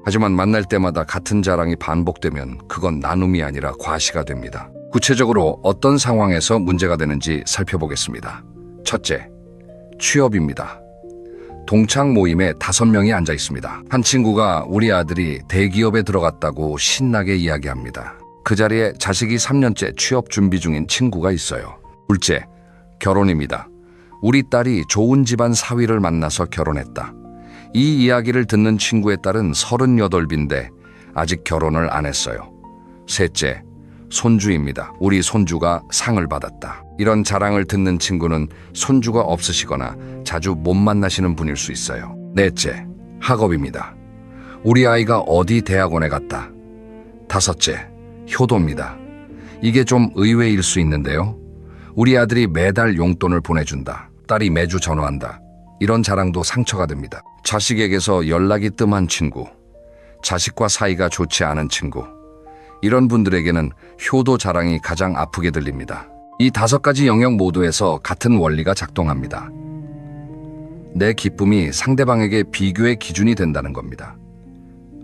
A: 하지만 만날 때마다 같은 자랑이 반복되면 그건 나눔이 아니라 과시가 됩니다. 구체적으로 어떤 상황에서 문제가 되는지 살펴보겠습니다. 첫째, 취업입니다. 동창 모임에 5명이 앉아 있습니다. 한 친구가 우리 아들이 대기업에 들어갔다고 신나게 이야기합니다. 그 자리에 자식이 3년째 취업 준비 중인 친구가 있어요. 둘째, 결혼입니다. 우리 딸이 좋은 집안 사위를 만나서 결혼했다. 이 이야기를 듣는 친구의 딸은 38인데 아직 결혼을 안 했어요. 셋째, 손주입니다. 우리 손주가 상을 받았다. 이런 자랑을 듣는 친구는 손주가 없으시거나 자주 못 만나시는 분일 수 있어요. 넷째, 학업입니다. 우리 아이가 어디 대학원에 갔다. 다섯째, 효도입니다. 이게 좀 의외일 수 있는데요. 우리 아들이 매달 용돈을 보내준다. 딸이 매주 전화한다. 이런 자랑도 상처가 됩니다. 자식에게서 연락이 뜸한 친구, 자식과 사이가 좋지 않은 친구, 이런 분들에게는 효도 자랑이 가장 아프게 들립니다. 이 5가지 영역 모두에서 같은 원리가 작동합니다. 내 기쁨이 상대방에게 비교의 기준이 된다는 겁니다.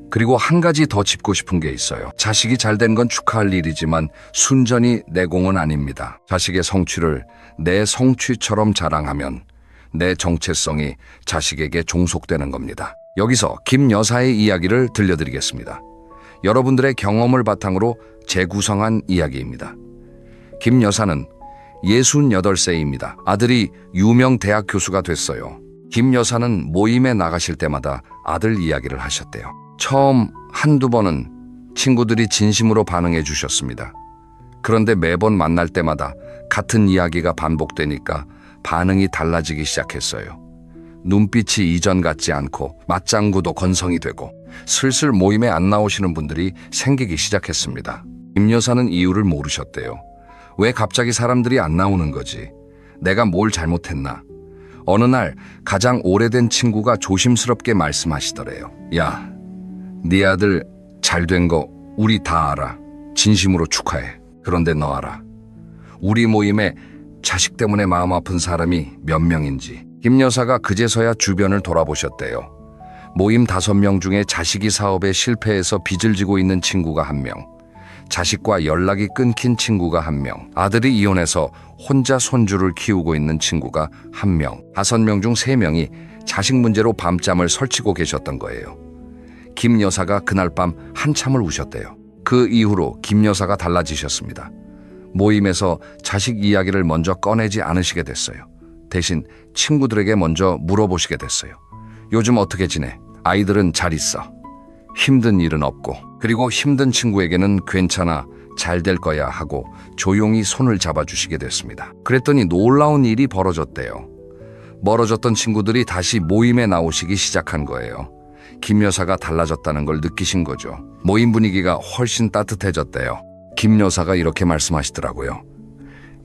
A: 그리고 한 가지 더 짚고 싶은 게 있어요. 자식이 잘 된 건 축하할 일이지만 순전히 내 공은 아닙니다. 자식의 성취를 내 성취처럼 자랑하면 내 정체성이 자식에게 종속되는 겁니다. 여기서 김 여사의 이야기를 들려드리겠습니다. 여러분들의 경험을 바탕으로 재구성한 이야기입니다. 김 여사는 68세입니다. 아들이 유명 대학 교수가 됐어요. 김 여사는 모임에 나가실 때마다 아들 이야기를 하셨대요. 처음 한두 번은 친구들이 진심으로 반응해 주셨습니다. 그런데 매번 만날 때마다 같은 이야기가 반복되니까 반응이 달라지기 시작했어요. 눈빛이 이전 같지 않고 맞장구도 건성이 되고 슬슬 모임에 안 나오시는 분들이 생기기 시작했습니다. 김 여사는 이유를 모르셨대요. 왜 갑자기 사람들이 안 나오는 거지? 내가 뭘 잘못했나? 어느 날 가장 오래된 친구가 조심스럽게 말씀하시더래요. 야, 네 아들 잘 된 거 우리 다 알아. 진심으로 축하해. 그런데 너 알아? 우리 모임에 자식 때문에 마음 아픈 사람이 몇 명인지. 김 여사가 그제서야 주변을 돌아보셨대요. 모임 5명 중에 자식이 사업에 실패해서 빚을 지고 있는 친구가 1명, 자식과 연락이 끊긴 친구가 1명, 아들이 이혼해서 혼자 손주를 키우고 있는 친구가 1명, 5명 중 3명이 자식 문제로 밤잠을 설치고 계셨던 거예요. 김 여사가 그날 밤 한참을 우셨대요. 그 이후로 김 여사가 달라지셨습니다. 모임에서 자식 이야기를 먼저 꺼내지 않으시게 됐어요. 대신 친구들에게 먼저 물어보시게 됐어요. 요즘 어떻게 지내? 아이들은 잘 있어. 힘든 일은 없고. 그리고 힘든 친구에게는 괜찮아, 잘 될 거야 하고 조용히 손을 잡아주시게 됐습니다. 그랬더니 놀라운 일이 벌어졌대요. 멀어졌던 친구들이 다시 모임에 나오시기 시작한 거예요. 김 여사가 달라졌다는 걸 느끼신 거죠. 모임 분위기가 훨씬 따뜻해졌대요. 김 여사가 이렇게 말씀하시더라고요.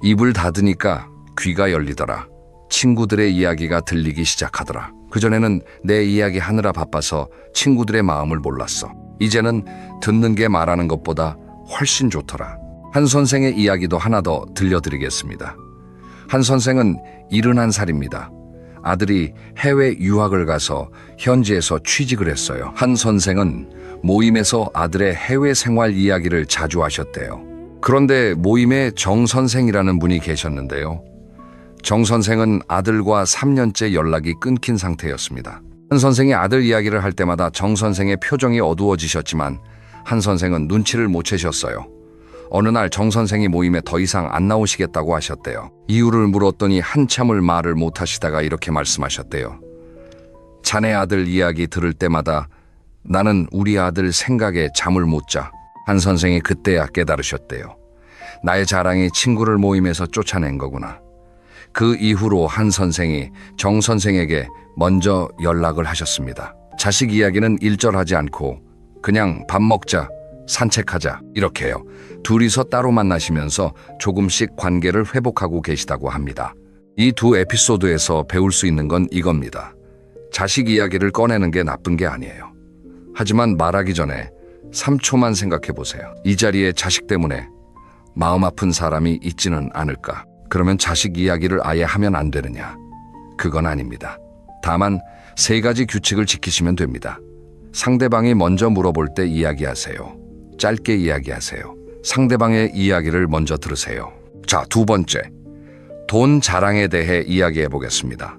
A: 입을 닫으니까 귀가 열리더라. 친구들의 이야기가 들리기 시작하더라. 그전에는 내 이야기 하느라 바빠서 친구들의 마음을 몰랐어. 이제는 듣는 게 말하는 것보다 훨씬 좋더라. 한 선생의 이야기도 하나 더 들려드리겠습니다. 한 선생은 71살입니다. 아들이 해외 유학을 가서 현지에서 취직을 했어요. 한 선생은 모임에서 아들의 해외 생활 이야기를 자주 하셨대요. 그런데 모임에 정 선생이라는 분이 계셨는데요. 정 선생은 아들과 3년째 연락이 끊긴 상태였습니다. 한 선생이 아들 이야기를 할 때마다 정 선생의 표정이 어두워지셨지만 한 선생은 눈치를 못 채셨어요. 어느 날 정 선생이 모임에 더 이상 안 나오시겠다고 하셨대요. 이유를 물었더니 한참을 말을 못 하시다가 이렇게 말씀하셨대요. 자네 아들 이야기 들을 때마다 나는 우리 아들 생각에 잠을 못 자. 한 선생이 그때야 깨달으셨대요. 나의 자랑이 친구를 모임에서 쫓아낸 거구나. 그 이후로 한 선생이 정 선생에게 먼저 연락을 하셨습니다. 자식 이야기는 일절하지 않고 그냥 밥 먹자, 산책하자 이렇게요. 둘이서 따로 만나시면서 조금씩 관계를 회복하고 계시다고 합니다. 이 두 에피소드에서 배울 수 있는 건 이겁니다. 자식 이야기를 꺼내는 게 나쁜 게 아니에요. 하지만 말하기 전에 3초만 생각해 보세요. 이 자리에 자식 때문에 마음 아픈 사람이 있지는 않을까? 그러면 자식 이야기를 아예 하면 안 되느냐? 그건 아닙니다. 다만 3가지 규칙을 지키시면 됩니다. 상대방이 먼저 물어볼 때 이야기하세요. 짧게 이야기하세요. 상대방의 이야기를 먼저 들으세요. 자, 2번째. 돈 자랑에 대해 이야기해 보겠습니다.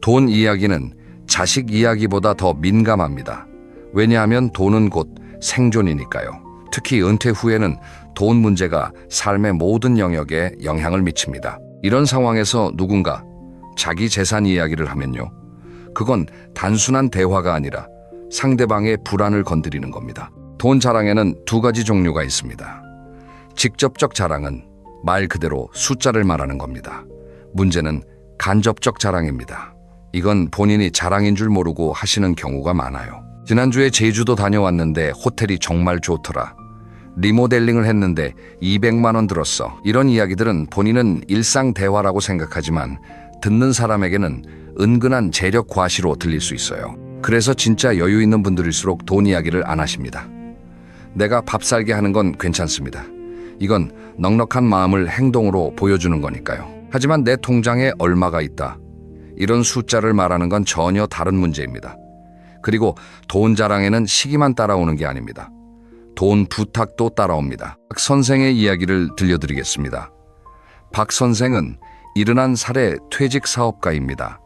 A: 돈 이야기는 자식 이야기보다 더 민감합니다. 왜냐하면 돈은 곧 생존이니까요. 특히 은퇴 후에는 돈 문제가 삶의 모든 영역에 영향을 미칩니다. 이런 상황에서 누군가 자기 재산 이야기를 하면요. 그건 단순한 대화가 아니라 상대방의 불안을 건드리는 겁니다. 돈 자랑에는 2가지 종류가 있습니다. 직접적 자랑은 말 그대로 숫자를 말하는 겁니다. 문제는 간접적 자랑입니다. 이건 본인이 자랑인 줄 모르고 하시는 경우가 많아요. 지난주에 제주도 다녀왔는데 호텔이 정말 좋더라. 리모델링을 했는데 200만 원 들었어. 이런 이야기들은 본인은 일상 대화라고 생각하지만 듣는 사람에게는 은근한 재력 과시로 들릴 수 있어요. 그래서 진짜 여유 있는 분들일수록 돈 이야기를 안 하십니다. 내가 밥 살게 하는 건 괜찮습니다. 이건 넉넉한 마음을 행동으로 보여주는 거니까요. 하지만 내 통장에 얼마가 있다. 이런 숫자를 말하는 건 전혀 다른 문제입니다. 그리고 돈 자랑에는 시기만 따라오는 게 아닙니다. 돈 부탁도 따라옵니다. 박 선생의 이야기를 들려드리겠습니다. 박 선생은 71살의 퇴직 사업가입니다.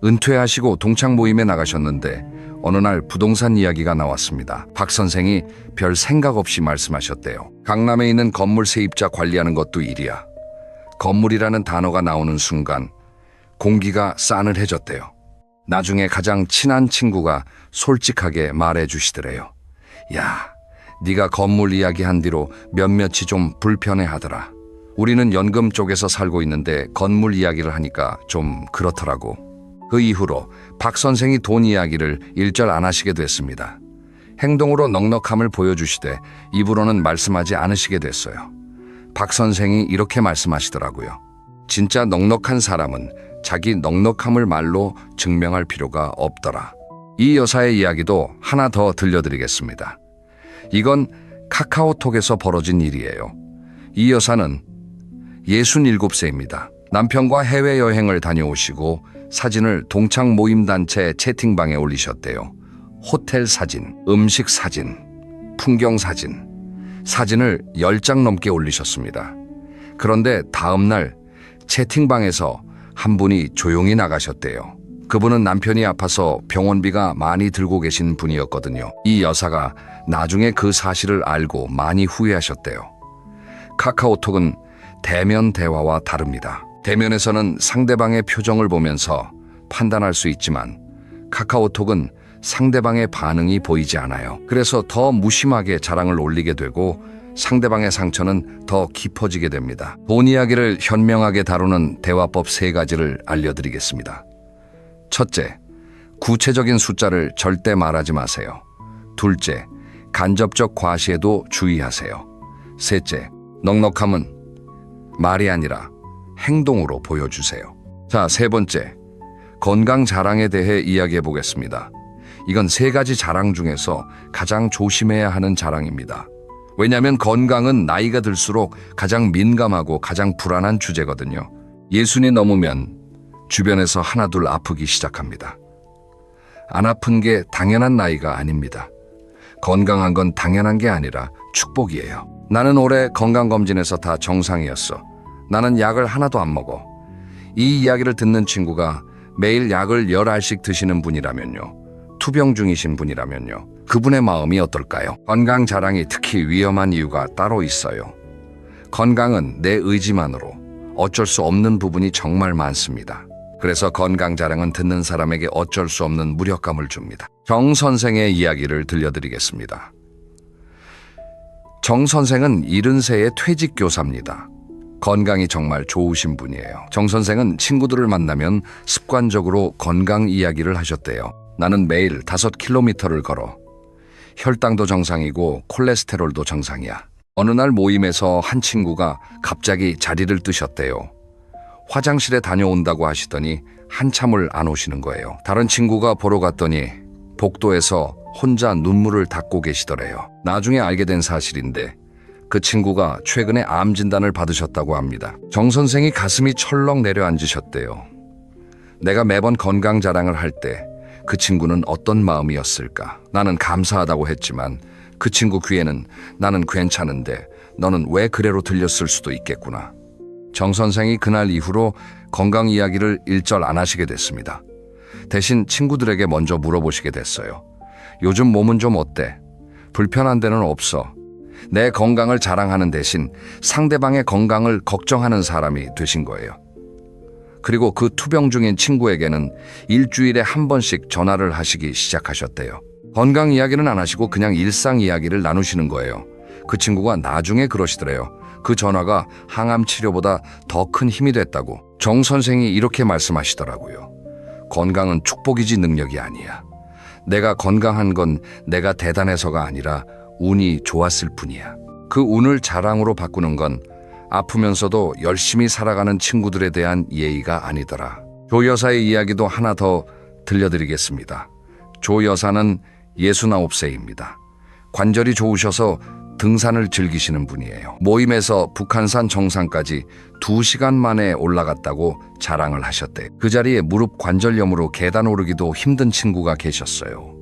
A: 은퇴하시고 동창 모임에 나가셨는데 어느 날 부동산 이야기가 나왔습니다. 박 선생이 별 생각 없이 말씀하셨대요. 강남에 있는 건물 세입자 관리하는 것도 일이야. 건물이라는 단어가 나오는 순간 공기가 싸늘해졌대요. 나중에 가장 친한 친구가 솔직하게 말해주시더래요. 야, 네가 건물 이야기한 뒤로 몇몇이 좀 불편해하더라. 우리는 연금 쪽에서 살고 있는데 건물 이야기를 하니까 좀 그렇더라고. 그 이후로 박 선생이 돈 이야기를 일절 안 하시게 됐습니다. 행동으로 넉넉함을 보여주시되 입으로는 말씀하지 않으시게 됐어요. 박 선생이 이렇게 말씀하시더라고요. 진짜 넉넉한 사람은 자기 넉넉함을 말로 증명할 필요가 없더라. 이 여사의 이야기도 하나 더 들려드리겠습니다. 이건 카카오톡에서 벌어진 일이에요. 이 여사는 67세입니다. 남편과 해외여행을 다녀오시고 사진을 동창 모임단체 채팅방에 올리셨대요. 호텔 사진, 음식 사진, 풍경 사진, 사진을 10장 넘게 올리셨습니다. 그런데 다음날 채팅방에서 한 분이 조용히 나가셨대요. 그분은 남편이 아파서 병원비가 많이 들고 계신 분이었거든요. 이 여사가 나중에 그 사실을 알고 많이 후회하셨대요. 카카오톡은 대면 대화와 다릅니다. 대면에서는 상대방의 표정을 보면서 판단할 수 있지만 카카오톡은 상대방의 반응이 보이지 않아요. 그래서 더 무심하게 자랑을 올리게 되고 상대방의 상처는 더 깊어지게 됩니다. 돈 이야기를 현명하게 다루는 대화법 3가지를 알려드리겠습니다. 첫째, 구체적인 숫자를 절대 말하지 마세요. 둘째, 간접적 과시에도 주의하세요. 셋째, 넉넉함은 말이 아니라 행동으로 보여주세요. 자, 3번째, 건강 자랑에 대해 이야기해 보겠습니다. 이건 3가지 자랑 중에서 가장 조심해야 하는 자랑입니다. 왜냐하면 건강은 나이가 들수록 가장 민감하고 가장 불안한 주제거든요. 60이 넘으면 주변에서 하나둘 아프기 시작합니다. 안 아픈 게 당연한 나이가 아닙니다. 건강한 건 당연한 게 아니라 축복이에요. 나는 올해 건강검진에서 다 정상이었어. 나는 약을 하나도 안 먹어. 이 이야기를 듣는 친구가 매일 약을 10알씩 드시는 분이라면요. 투병 중이신 분이라면요. 그분의 마음이 어떨까요? 건강 자랑이 특히 위험한 이유가 따로 있어요. 건강은 내 의지만으로 어쩔 수 없는 부분이 정말 많습니다. 그래서 건강 자랑은 듣는 사람에게 어쩔 수 없는 무력감을 줍니다. 정 선생의 이야기를 들려드리겠습니다. 정 선생은 70세의 퇴직 교사입니다. 건강이 정말 좋으신 분이에요. 정 선생은 친구들을 만나면 습관적으로 건강 이야기를 하셨대요. 나는 매일 5km를 걸어. 혈당도 정상이고 콜레스테롤도 정상이야. 어느 날 모임에서 한 친구가 갑자기 자리를 뜨셨대요. 화장실에 다녀온다고 하시더니 한참을 안 오시는 거예요. 다른 친구가 보러 갔더니 복도에서 혼자 눈물을 닦고 계시더래요. 나중에 알게 된 사실인데 그 친구가 최근에 암 진단을 받으셨다고 합니다. 정 선생이 가슴이 철렁 내려앉으셨대요. 내가 매번 건강 자랑을 할 때 그 친구는 어떤 마음이었을까? 나는 감사하다고 했지만 그 친구 귀에는 나는 괜찮은데 너는 왜 그래로 들렸을 수도 있겠구나. 정 선생이 그날 이후로 건강 이야기를 일절 안 하시게 됐습니다. 대신 친구들에게 먼저 물어보시게 됐어요. 요즘 몸은 좀 어때? 불편한 데는 없어? 내 건강을 자랑하는 대신 상대방의 건강을 걱정하는 사람이 되신 거예요. 그리고 그 투병 중인 친구에게는 일주일에 한 번씩 전화를 하시기 시작하셨대요. 건강 이야기는 안 하시고 그냥 일상 이야기를 나누시는 거예요. 그 친구가 나중에 그러시더래요. 그 전화가 항암 치료보다 더 큰 힘이 됐다고. 정 선생이 이렇게 말씀하시더라고요. 건강은 축복이지 능력이 아니야. 내가 건강한 건 내가 대단해서가 아니라 운이 좋았을 뿐이야. 그 운을 자랑으로 바꾸는 건 아프면서도 열심히 살아가는 친구들에 대한 예의가 아니더라. 조 여사의 이야기도 하나 더 들려드리겠습니다. 조 여사는 69세입니다. 관절이 좋으셔서 등산을 즐기시는 분이에요. 모임에서 북한산 정상까지 2시간 만에 올라갔다고 자랑을 하셨대요. 그 자리에 무릎 관절염으로 계단 오르기도 힘든 친구가 계셨어요.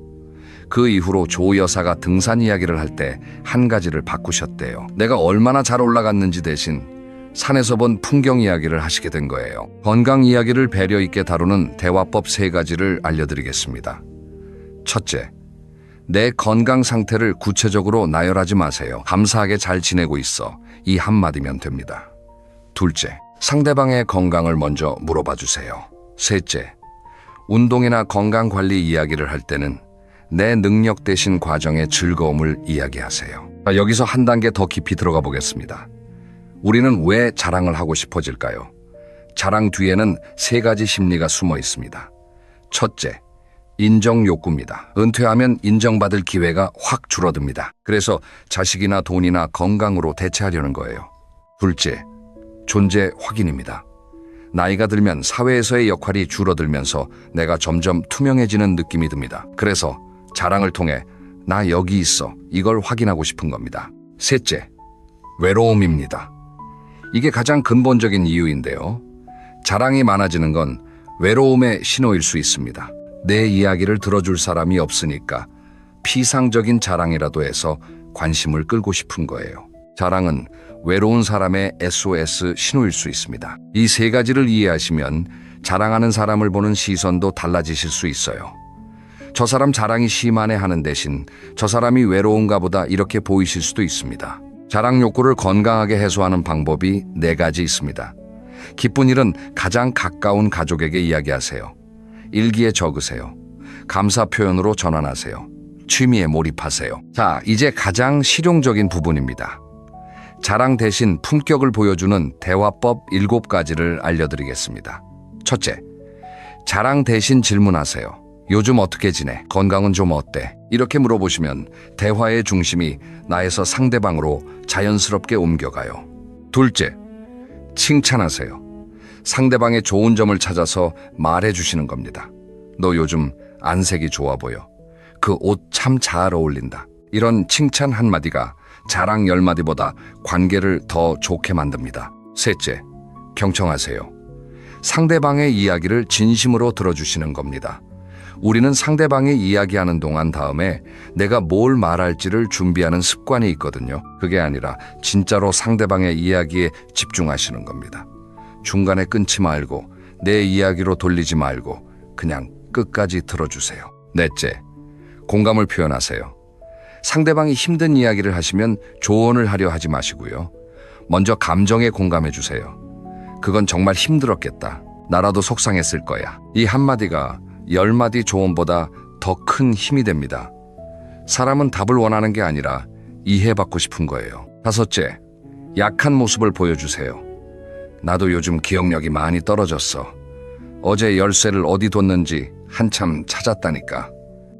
A: 그 이후로 조 여사가 등산 이야기를 할 때 한 가지를 바꾸셨대요. 내가 얼마나 잘 올라갔는지 대신 산에서 본 풍경 이야기를 하시게 된 거예요. 건강 이야기를 배려 있게 다루는 대화법 3가지를 알려드리겠습니다. 첫째, 내 건강 상태를 구체적으로 나열하지 마세요. 감사하게 잘 지내고 있어. 이 한마디면 됩니다. 둘째, 상대방의 건강을 먼저 물어봐 주세요. 셋째, 운동이나 건강관리 이야기를 할 때는 내 능력 대신 과정의 즐거움을 이야기하세요. 여기서 한 단계 더 깊이 들어가 보겠습니다. 우리는 왜 자랑을 하고 싶어질까요? 자랑 뒤에는 3가지 심리가 숨어 있습니다. 첫째, 인정 욕구입니다. 은퇴하면 인정받을 기회가 확 줄어듭니다. 그래서 자식이나 돈이나 건강으로 대체하려는 거예요. 둘째, 존재 확인입니다. 나이가 들면 사회에서의 역할이 줄어들면서 내가 점점 투명해지는 느낌이 듭니다. 그래서 자랑을 통해 나 여기 있어, 이걸 확인하고 싶은 겁니다. 셋째, 외로움입니다. 이게 가장 근본적인 이유인데요. 자랑이 많아지는 건 외로움의 신호일 수 있습니다. 내 이야기를 들어줄 사람이 없으니까 피상적인 자랑이라도 해서 관심을 끌고 싶은 거예요. 자랑은 외로운 사람의 SOS 신호일 수 있습니다. 이 3가지를 이해하시면 자랑하는 사람을 보는 시선도 달라지실 수 있어요. 저 사람 자랑이 심하네 하는 대신 저 사람이 외로운가 보다 이렇게 보이실 수도 있습니다. 자랑 욕구를 건강하게 해소하는 방법이 4가지 있습니다. 기쁜 일은 가장 가까운 가족에게 이야기하세요. 일기에 적으세요. 감사 표현으로 전환하세요. 취미에 몰입하세요. 자, 이제 가장 실용적인 부분입니다. 자랑 대신 품격을 보여주는 대화법 7가지를 알려드리겠습니다. 첫째, 자랑 대신 질문하세요. 요즘 어떻게 지내? 건강은 좀 어때? 이렇게 물어보시면 대화의 중심이 나에서 상대방으로 자연스럽게 옮겨가요. 둘째, 칭찬하세요. 상대방의 좋은 점을 찾아서 말해주시는 겁니다. 너 요즘 안색이 좋아 보여. 그 옷 참 잘 어울린다. 이런 칭찬 한마디가 자랑 10마디보다 관계를 더 좋게 만듭니다. 셋째, 경청하세요. 상대방의 이야기를 진심으로 들어주시는 겁니다. 우리는 상대방이 이야기하는 동안 다음에 내가 뭘 말할지를 준비하는 습관이 있거든요. 그게 아니라 진짜로 상대방의 이야기에 집중하시는 겁니다. 중간에 끊지 말고 내 이야기로 돌리지 말고 그냥 끝까지 들어주세요. 넷째, 공감을 표현하세요. 상대방이 힘든 이야기를 하시면 조언을 하려 하지 마시고요. 먼저 감정에 공감해 주세요. 그건 정말 힘들었겠다. 나라도 속상했을 거야. 이 한마디가 10마디 조언보다 더 큰 힘이 됩니다. 사람은 답을 원하는 게 아니라 이해받고 싶은 거예요. 다섯째, 약한 모습을 보여주세요. 나도 요즘 기억력이 많이 떨어졌어. 어제 열쇠를 어디 뒀는지 한참 찾았다니까.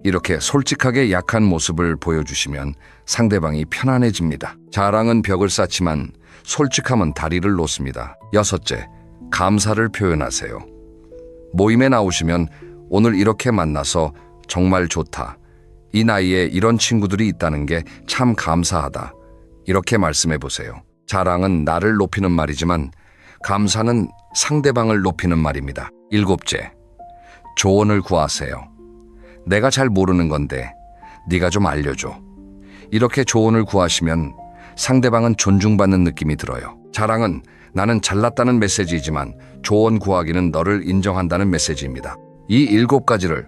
A: 이렇게 솔직하게 약한 모습을 보여주시면 상대방이 편안해집니다. 자랑은 벽을 쌓지만 솔직함은 다리를 놓습니다. 여섯째, 감사를 표현하세요. 모임에 나오시면 오늘 이렇게 만나서 정말 좋다. 이 나이에 이런 친구들이 있다는 게 참 감사하다. 이렇게 말씀해 보세요. 자랑은 나를 높이는 말이지만 감사는 상대방을 높이는 말입니다. 일곱째, 조언을 구하세요. 내가 잘 모르는 건데 네가 좀 알려줘. 이렇게 조언을 구하시면 상대방은 존중받는 느낌이 들어요. 자랑은 나는 잘났다는 메시지이지만 조언 구하기는 너를 인정한다는 메시지입니다. 이 7가지를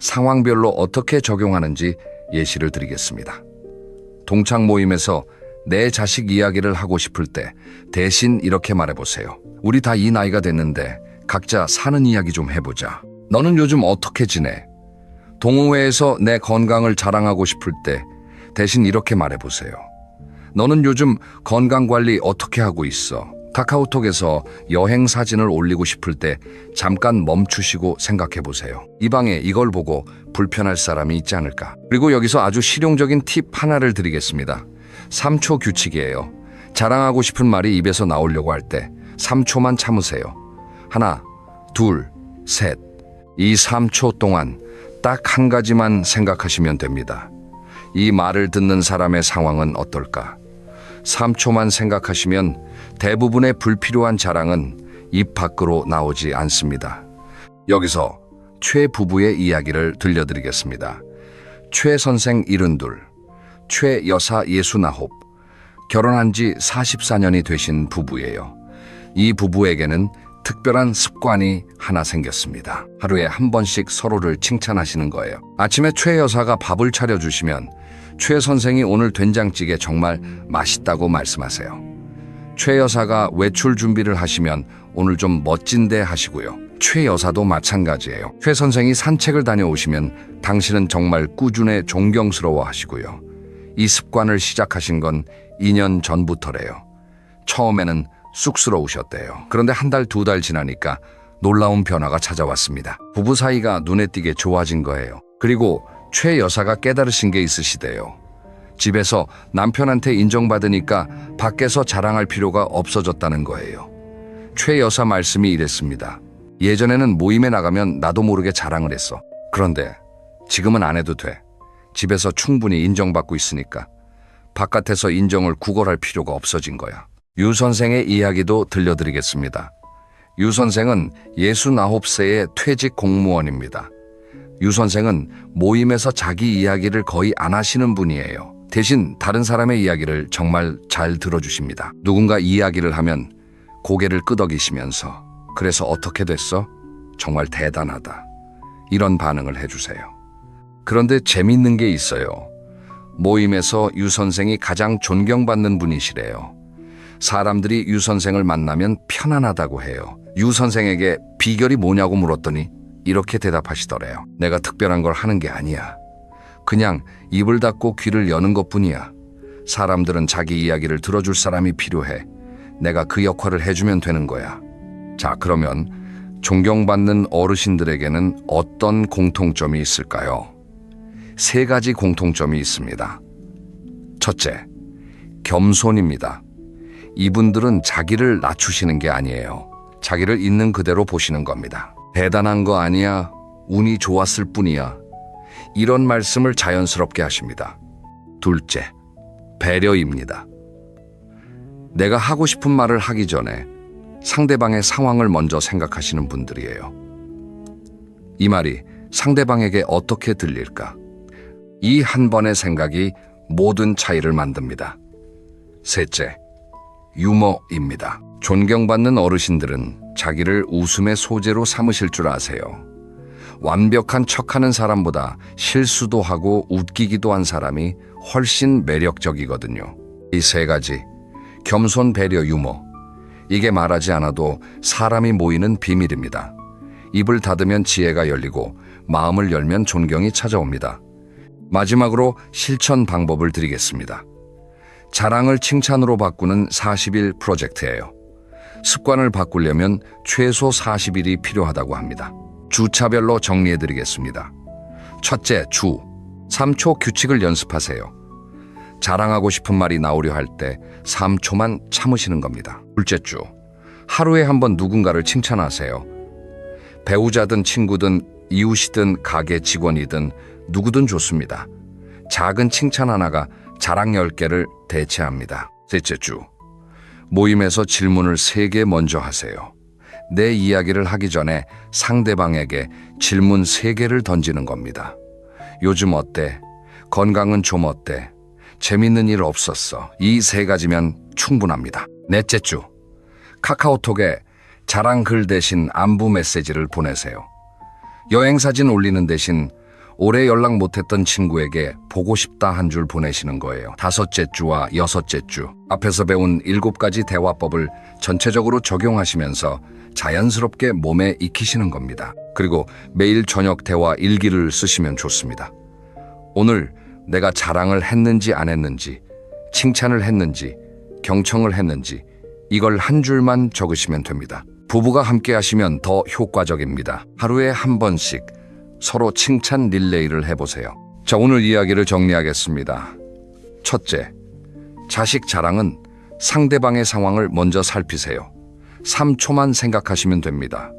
A: 상황별로 어떻게 적용하는지 예시를 드리겠습니다. 동창 모임에서 내 자식 이야기를 하고 싶을 때 대신 이렇게 말해보세요. 우리 다 이 나이가 됐는데 각자 사는 이야기 좀 해보자. 너는 요즘 어떻게 지내? 동호회에서 내 건강을 자랑하고 싶을 때 대신 이렇게 말해보세요. 너는 요즘 건강관리 어떻게 하고 있어? 카카오톡에서 여행 사진을 올리고 싶을 때 잠깐 멈추시고 생각해보세요. 이 방에 이걸 보고 불편할 사람이 있지 않을까? 그리고 여기서 아주 실용적인 팁 하나를 드리겠습니다. 3초 규칙이에요. 자랑하고 싶은 말이 입에서 나오려고 할 때 3초만 참으세요. 하나, 둘, 셋. 이 3초 동안 딱 한 가지만 생각하시면 됩니다. 이 말을 듣는 사람의 상황은 어떨까? 3초만 생각하시면 대부분의 불필요한 자랑은 입 밖으로 나오지 않습니다. 여기서 최 부부의 이야기를 들려드리겠습니다. 최 선생 72, 최 여사 69, 결혼한 지 44년이 되신 부부예요. 이 부부에게는 특별한 습관이 하나 생겼습니다. 하루에 한 번씩 서로를 칭찬하시는 거예요. 아침에 최 여사가 밥을 차려주시면 최 선생이 오늘 된장찌개 정말 맛있다고 말씀하세요. 최 여사가 외출 준비를 하시면 오늘 좀 멋진데 하시고요. 최 여사도 마찬가지예요. 최 선생이 산책을 다녀오시면 당신은 정말 꾸준해 존경스러워 하시고요. 이 습관을 시작하신 건 2년 전부터래요. 처음에는 쑥스러우셨대요. 그런데 한 달, 2달 지나니까 놀라운 변화가 찾아왔습니다. 부부 사이가 눈에 띄게 좋아진 거예요. 그리고 최 여사가 깨달으신 게 있으시대요. 집에서 남편한테 인정받으니까 밖에서 자랑할 필요가 없어졌다는 거예요. 최 여사 말씀이 이랬습니다. 예전에는 모임에 나가면 나도 모르게 자랑을 했어. 그런데 지금은 안 해도 돼. 집에서 충분히 인정받고 있으니까 바깥에서 인정을 구걸할 필요가 없어진 거야. 유 선생의 이야기도 들려드리겠습니다. 유 선생은 69세의 퇴직 공무원입니다. 유 선생은 모임에서 자기 이야기를 거의 안 하시는 분이에요. 대신 다른 사람의 이야기를 정말 잘 들어주십니다. 누군가 이야기를 하면 고개를 끄덕이시면서 그래서 어떻게 됐어? 정말 대단하다. 이런 반응을 해주세요. 그런데 재밌는 게 있어요. 모임에서 유 선생이 가장 존경받는 분이시래요. 사람들이 유 선생을 만나면 편안하다고 해요. 유 선생에게 비결이 뭐냐고 물었더니 이렇게 대답하시더래요. 내가 특별한 걸 하는 게 아니야. 그냥 입을 닫고 귀를 여는 것뿐이야. 사람들은 자기 이야기를 들어줄 사람이 필요해. 내가 그 역할을 해주면 되는 거야. 자, 그러면 존경받는 어르신들에게는 어떤 공통점이 있을까요? 3가지 공통점이 있습니다. 첫째, 겸손입니다. 이분들은 자기를 낮추시는 게 아니에요. 자기를 있는 그대로 보시는 겁니다. 대단한 거 아니야. 운이 좋았을 뿐이야. 이런 말씀을 자연스럽게 하십니다. 둘째, 배려입니다. 내가 하고 싶은 말을 하기 전에 상대방의 상황을 먼저 생각하시는 분들이에요. 이 말이 상대방에게 어떻게 들릴까? 이 한 번의 생각이 모든 차이를 만듭니다. 셋째, 유머입니다. 존경받는 어르신들은 자기를 웃음의 소재로 삼으실 줄 아세요. 완벽한 척하는 사람보다 실수도 하고 웃기기도 한 사람이 훨씬 매력적이거든요. 이 3가지, 겸손, 배려, 유머. 이게 말하지 않아도 사람이 모이는 비밀입니다. 입을 닫으면 지혜가 열리고 마음을 열면 존경이 찾아옵니다. 마지막으로 실천 방법을 드리겠습니다. 자랑을 칭찬으로 바꾸는 40일 프로젝트예요. 습관을 바꾸려면 최소 40일이 필요하다고 합니다. 주차별로 정리해드리겠습니다. 첫째, 주. 3초 규칙을 연습하세요. 자랑하고 싶은 말이 나오려 할 때 3초만 참으시는 겁니다. 둘째 주. 하루에 한 번 누군가를 칭찬하세요. 배우자든 친구든 이웃이든 가게 직원이든 누구든 좋습니다. 작은 칭찬 하나가 자랑 10개를 대체합니다. 셋째 주. 모임에서 질문을 3개 먼저 하세요. 내 이야기를 하기 전에 상대방에게 질문 3개를 던지는 겁니다. 요즘 어때? 건강은 좀 어때? 재밌는 일 없었어? 이 3가지면 충분합니다. 넷째 주. 카카오톡에 자랑 글 대신 안부 메시지를 보내세요. 여행 사진 올리는 대신 오래 연락 못했던 친구에게 보고 싶다 한 줄 보내시는 거예요. 다섯째 주와 여섯째 주. 앞에서 배운 7가지 대화법을 전체적으로 적용하시면서 자연스럽게 몸에 익히시는 겁니다. 그리고 매일 저녁 대화 일기를 쓰시면 좋습니다. 오늘 내가 자랑을 했는지 안 했는지, 칭찬을 했는지, 경청을 했는지 이걸 한 줄만 적으시면 됩니다. 부부가 함께 하시면 더 효과적입니다. 하루에 한 번씩 서로 칭찬 릴레이를 해보세요. 자, 오늘 이야기를 정리하겠습니다. 첫째, 자식 자랑은 상대방의 상황을 먼저 살피세요. 3초만 생각하시면 됩니다.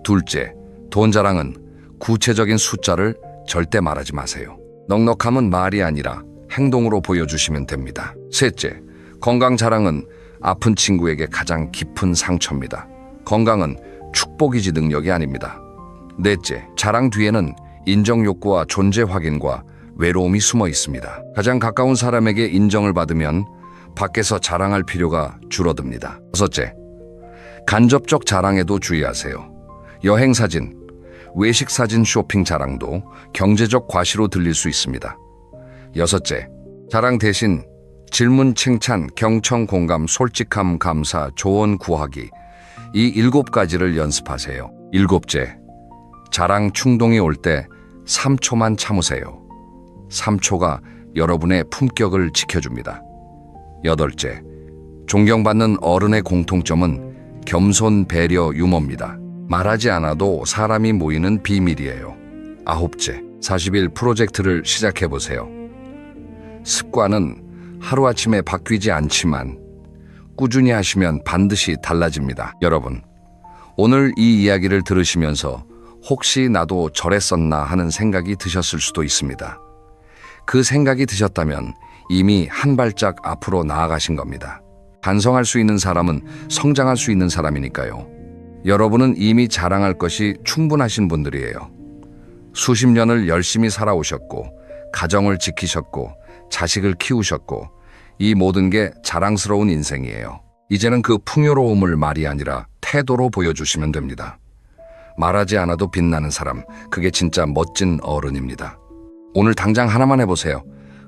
A: 둘째, 돈 자랑은 구체적인 숫자를 절대 말하지 마세요. 넉넉함은 말이 아니라 행동으로 보여주시면 됩니다. 셋째, 건강 자랑은 아픈 친구에게 가장 깊은 상처입니다. 건강은 축복이지 능력이 아닙니다. 넷째, 자랑 뒤에는 인정 욕구와 존재 확인과 외로움이 숨어 있습니다. 가장 가까운 사람에게 인정을 받으면 밖에서 자랑할 필요가 줄어듭니다. 여섯째, 간접적 자랑에도 주의하세요. 여행 사진, 외식 사진 쇼핑 자랑도 경제적 과시로 들릴 수 있습니다. 여섯째, 자랑 대신 질문, 칭찬, 경청, 공감, 솔직함, 감사, 조언 구하기. 이 7가지를 연습하세요. 일곱째, 자랑 충동이 올 때 3초만 참으세요. 3초가 여러분의 품격을 지켜줍니다. 여덟째, 존경받는 어른의 공통점은 겸손, 배려, 유머입니다. 말하지 않아도 사람이 모이는 비밀이에요. 아홉째, 40일 프로젝트를 시작해보세요. 습관은 하루아침에 바뀌지 않지만 꾸준히 하시면 반드시 달라집니다. 여러분, 오늘 이 이야기를 들으시면서 혹시 나도 저랬었나 하는 생각이 드셨을 수도 있습니다. 그 생각이 드셨다면 이미 한 발짝 앞으로 나아가신 겁니다. 반성할 수 있는 사람은 성장할 수 있는 사람이니까요. 여러분은 이미 자랑할 것이 충분하신 분들이에요. 수십 년을 열심히 살아오셨고, 가정을 지키셨고, 자식을 키우셨고, 이 모든 게 자랑스러운 인생이에요. 이제는 그 풍요로움을 말이 아니라 태도로 보여주시면 됩니다. 말하지 않아도 빛나는 사람, 그게 진짜 멋진 어른입니다. 오늘 당장 하나만 해보세요.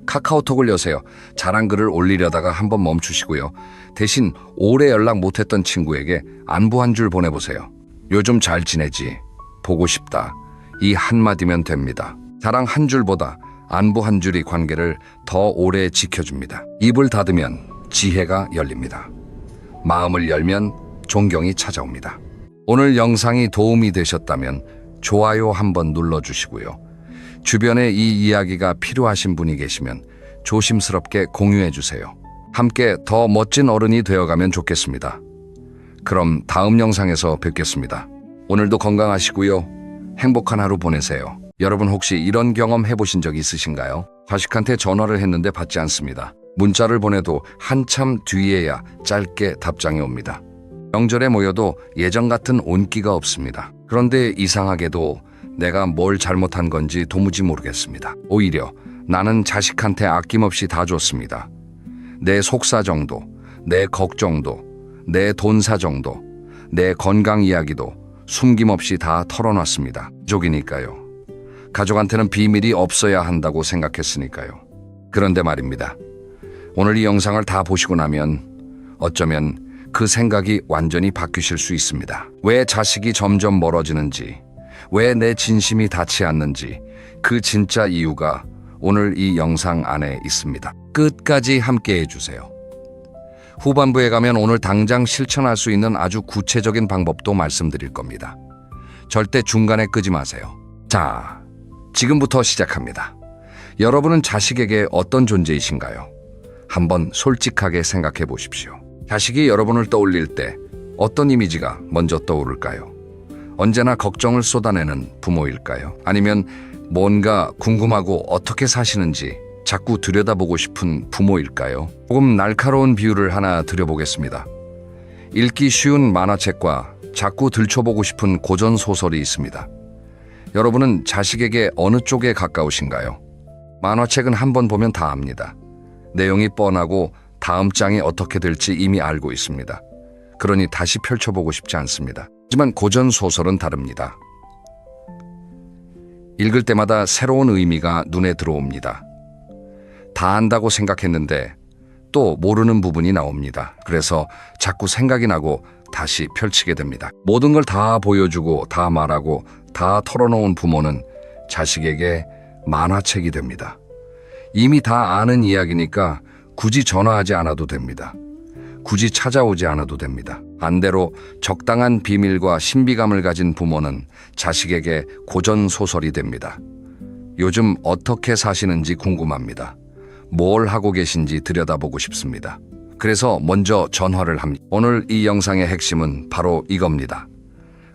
A: 카카오톡을 여세요. 자랑글을 올리려다가 한번 멈추시고요. 대신 오래 연락 못했던 친구에게 안부 한 줄 보내보세요. 요즘 잘 지내지? 보고 싶다. 이 한마디면 됩니다. 자랑 한 줄보다 안부 한 줄이 관계를 더 오래 지켜줍니다. 입을 닫으면 지혜가 열립니다. 마음을 열면 존경이 찾아옵니다. 오늘 영상이 도움이 되셨다면 좋아요 한번 눌러주시고요. 주변에 이 이야기가 필요하신 분이 계시면 조심스럽게 공유해 주세요. 함께 더 멋진 어른이 되어가면 좋겠습니다. 그럼 다음 영상에서 뵙겠습니다. 오늘도 건강하시고요. 행복한 하루 보내세요. 여러분 혹시 이런 경험 해보신 적 있으신가요? 자식한테 전화를 했는데 받지 않습니다. 문자를 보내도 한참 뒤에야 짧게 답장이 옵니다. 명절에 모여도 예전 같은 온기가 없습니다. 그런데 이상하게도 내가 뭘 잘못한 건지 도무지 모르겠습니다. 오히려 나는 자식한테 아낌없이 다 줬습니다. 내 속사정도, 내 걱정도, 내 돈사정도, 내 건강 이야기도 숨김없이 다 털어놨습니다. 가족이니까요. 가족한테는 비밀이 없어야 한다고 생각했으니까요. 그런데 말입니다. 오늘 이 영상을 다 보시고 나면 어쩌면 그 생각이 완전히 바뀌실 수 있습니다. 왜 자식이 점점 멀어지는지, 왜 내 진심이 닿지 않는지 그 진짜 이유가 오늘 이 영상 안에 있습니다. 끝까지 함께 해주세요. 후반부에 가면 오늘 당장 실천할 수 있는 아주 구체적인 방법도 말씀드릴 겁니다. 절대 중간에 끄지 마세요. 자, 지금부터 시작합니다. 여러분은 자식에게 어떤 존재이신가요? 한번 솔직하게 생각해 보십시오. 자식이 여러분을 떠올릴 때 어떤 이미지가 먼저 떠오를까요? 언제나 걱정을 쏟아내는 부모일까요? 아니면 뭔가 궁금하고 어떻게 사시는지 자꾸 들여다보고 싶은 부모일까요? 조금 날카로운 비유를 하나 드려보겠습니다. 읽기 쉬운 만화책과 자꾸 들춰보고 싶은 고전소설이 있습니다. 여러분은 자식에게 어느 쪽에 가까우신가요? 만화책은 한 번 보면 다 압니다. 내용이 뻔하고 다음 장이 어떻게 될지 이미 알고 있습니다. 그러니 다시 펼쳐보고 싶지 않습니다. 하지만 고전소설은 다릅니다. 읽을 때마다 새로운 의미가 눈에 들어옵니다. 다 안다고 생각했는데 또 모르는 부분이 나옵니다. 그래서 자꾸 생각이 나고 다시 펼치게 됩니다. 모든 걸 다 보여주고 다 말하고 다 털어놓은 부모는 자식에게 만화책이 됩니다. 이미 다 아는 이야기니까 굳이 전화하지 않아도 됩니다. 굳이 찾아오지 않아도 됩니다. 반대로 적당한 비밀과 신비감을 가진 부모는 자식에게 고전소설이 됩니다. 요즘 어떻게 사시는지 궁금합니다. 뭘 하고 계신지 들여다보고 싶습니다. 그래서 먼저 전화를 합니다. 오늘 이 영상의 핵심은 바로 이겁니다.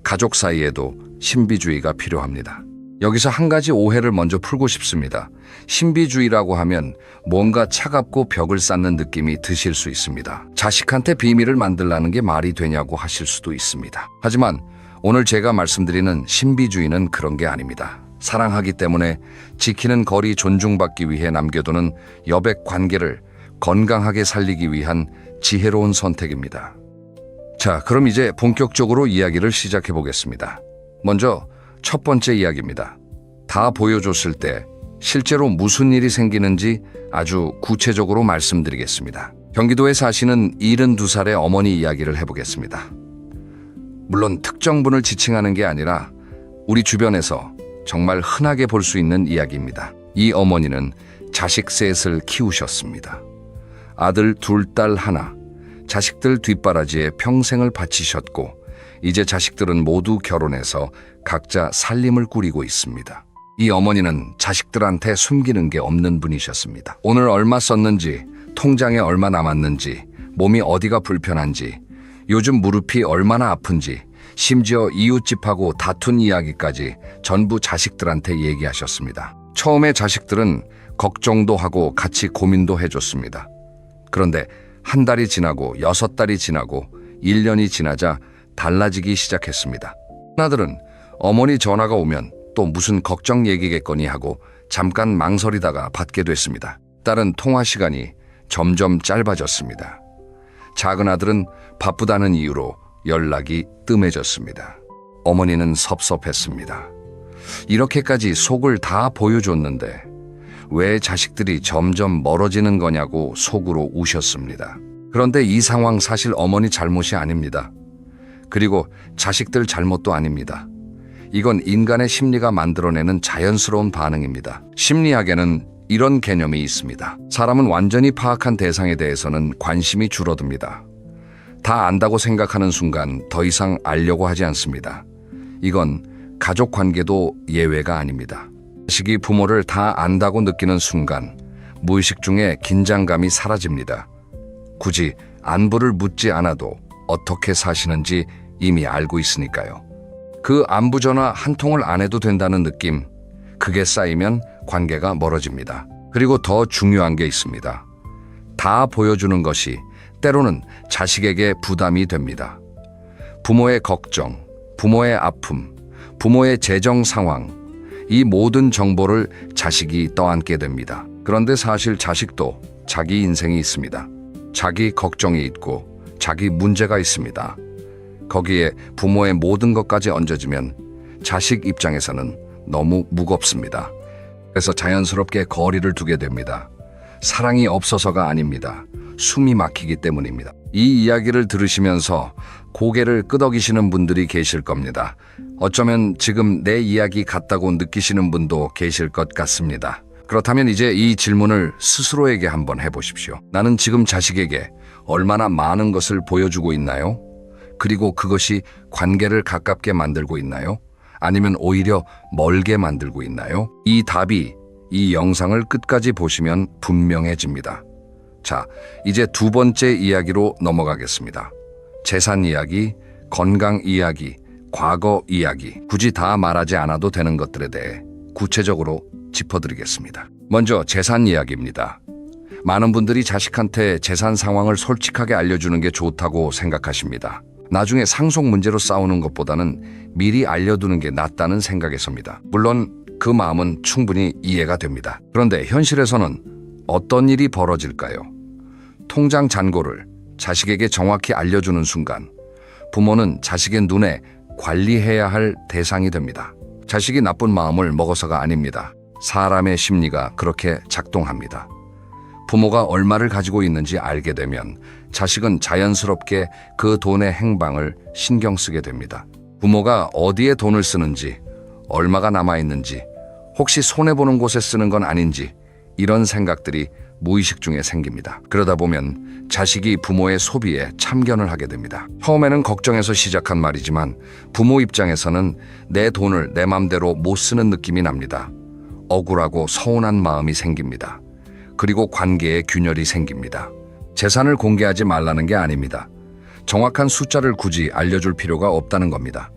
A: 가족 사이에도 신비주의가 필요합니다. 여기서 한 가지 오해를 먼저 풀고 싶습니다. 신비주의라고 하면 뭔가 차갑고 벽을 쌓는 느낌이 드실 수 있습니다. 자식한테 비밀을 만들라는 게 말이 되냐고 하실 수도 있습니다. 하지만 오늘 제가 말씀드리는 신비주의는 그런 게 아닙니다. 사랑하기 때문에 지키는 거리 존중받기 위해 남겨두는 여백 관계를 건강하게 살리기 위한 지혜로운 선택입니다. 자, 그럼 이제 본격적으로 이야기를 시작해 보겠습니다. 먼저 첫 번째 이야기입니다. 다 보여줬을 때 실제로 무슨 일이 생기는지 아주 구체적으로 말씀드리겠습니다. 경기도에 사시는 72살의 어머니 이야기를 해보겠습니다. 물론 특정 분을 지칭하는 게 아니라 우리 주변에서 정말 흔하게 볼 수 있는 이야기입니다. 이 어머니는 자식 셋을 키우셨습니다. 아들 둘, 딸 하나, 자식들 뒷바라지에 평생을 바치셨고 이제 자식들은 모두 결혼해서 각자 살림을 꾸리고 있습니다. 이 어머니는 자식들한테 숨기는 게 없는 분이셨습니다. 오늘 얼마 썼는지, 통장에 얼마 남았는지, 몸이 어디가 불편한지, 요즘 무릎이 얼마나 아픈지, 심지어 이웃집하고 다툰 이야기까지 전부 자식들한테 얘기하셨습니다. 처음에 자식들은 걱정도 하고 같이 고민도 해줬습니다. 그런데 한 달이 지나고 6달이 지나고 1년이 지나자 달라지기 시작했습니다. 하나들은 어머니 전화가 오면 또 무슨 걱정 얘기겠거니 하고 잠깐 망설이다가 받게 됐습니다. 딸은 통화 시간이 점점 짧아졌습니다. 작은 아들은 바쁘다는 이유로 연락이 뜸해졌습니다. 어머니는 섭섭했습니다. 이렇게까지 속을 다 보여줬는데 왜 자식들이 점점 멀어지는 거냐고 속으로 우셨습니다. 그런데 이 상황 사실 어머니 잘못이 아닙니다. 그리고 자식들 잘못도 아닙니다. 이건 인간의 심리가 만들어내는 자연스러운 반응입니다. 심리학에는 이런 개념이 있습니다. 사람은 완전히 파악한 대상에 대해서는 관심이 줄어듭니다. 다 안다고 생각하는 순간 더 이상 알려고 하지 않습니다. 이건 가족 관계도 예외가 아닙니다. 자식이 부모를 다 안다고 느끼는 순간 무의식 중에 긴장감이 사라집니다. 굳이 안부를 묻지 않아도 어떻게 사시는지 이미 알고 있으니까요. 그 안부 전화 한 통을 안 해도 된다는 느낌, 그게 쌓이면 관계가 멀어집니다. 그리고 더 중요한 게 있습니다. 다 보여주는 것이 때로는 자식에게 부담이 됩니다. 부모의 걱정, 부모의 아픔, 부모의 재정 상황, 이 모든 정보를 자식이 떠안게 됩니다. 그런데 사실 자식도 자기 인생이 있습니다. 자기 걱정이 있고 자기 문제가 있습니다. 거기에 부모의 모든 것까지 얹어지면 자식 입장에서는 너무 무겁습니다. 그래서 자연스럽게 거리를 두게 됩니다. 사랑이 없어서가 아닙니다. 숨이 막히기 때문입니다. 이 이야기를 들으시면서 고개를 끄덕이시는 분들이 계실 겁니다. 어쩌면 지금 내 이야기 같다고 느끼시는 분도 계실 것 같습니다. 그렇다면 이제 이 질문을 스스로에게 한번 해보십시오. 나는 지금 자식에게 얼마나 많은 것을 보여주고 있나요? 그리고 그것이 관계를 가깝게 만들고 있나요? 아니면 오히려 멀게 만들고 있나요? 이 답이 이 영상을 끝까지 보시면 분명해집니다. 자, 이제 두 번째 이야기로 넘어가겠습니다. 재산 이야기, 건강 이야기, 과거 이야기, 굳이 다 말하지 않아도 되는 것들에 대해 구체적으로 짚어드리겠습니다. 먼저 재산 이야기입니다. 많은 분들이 자식한테 재산 상황을 솔직하게 알려주는 게 좋다고 생각하십니다. 나중에 상속 문제로 싸우는 것보다는 미리 알려두는 게 낫다는 생각에서입니다. 물론 그 마음은 충분히 이해가 됩니다. 그런데 현실에서는 어떤 일이 벌어질까요? 통장 잔고를 자식에게 정확히 알려주는 순간 부모는 자식의 눈에 관리해야 할 대상이 됩니다. 자식이 나쁜 마음을 먹어서가 아닙니다. 사람의 심리가 그렇게 작동합니다. 부모가 얼마를 가지고 있는지 알게 되면 자식은 자연스럽게 그 돈의 행방을 신경 쓰게 됩니다. 부모가 어디에 돈을 쓰는지, 얼마가 남아있는지, 혹시 손해보는 곳에 쓰는 건 아닌지 이런 생각들이 무의식 중에 생깁니다. 그러다 보면 자식이 부모의 소비에 참견을 하게 됩니다. 처음에는 걱정해서 시작한 말이지만 부모 입장에서는 내 돈을 내 맘대로 못 쓰는 느낌이 납니다. 억울하고 서운한 마음이 생깁니다. 그리고 관계에 균열이 생깁니다. 재산을 공개하지 말라는 게 아닙니다. 정확한 숫자를 굳이 알려줄 필요가 없다는 겁니다.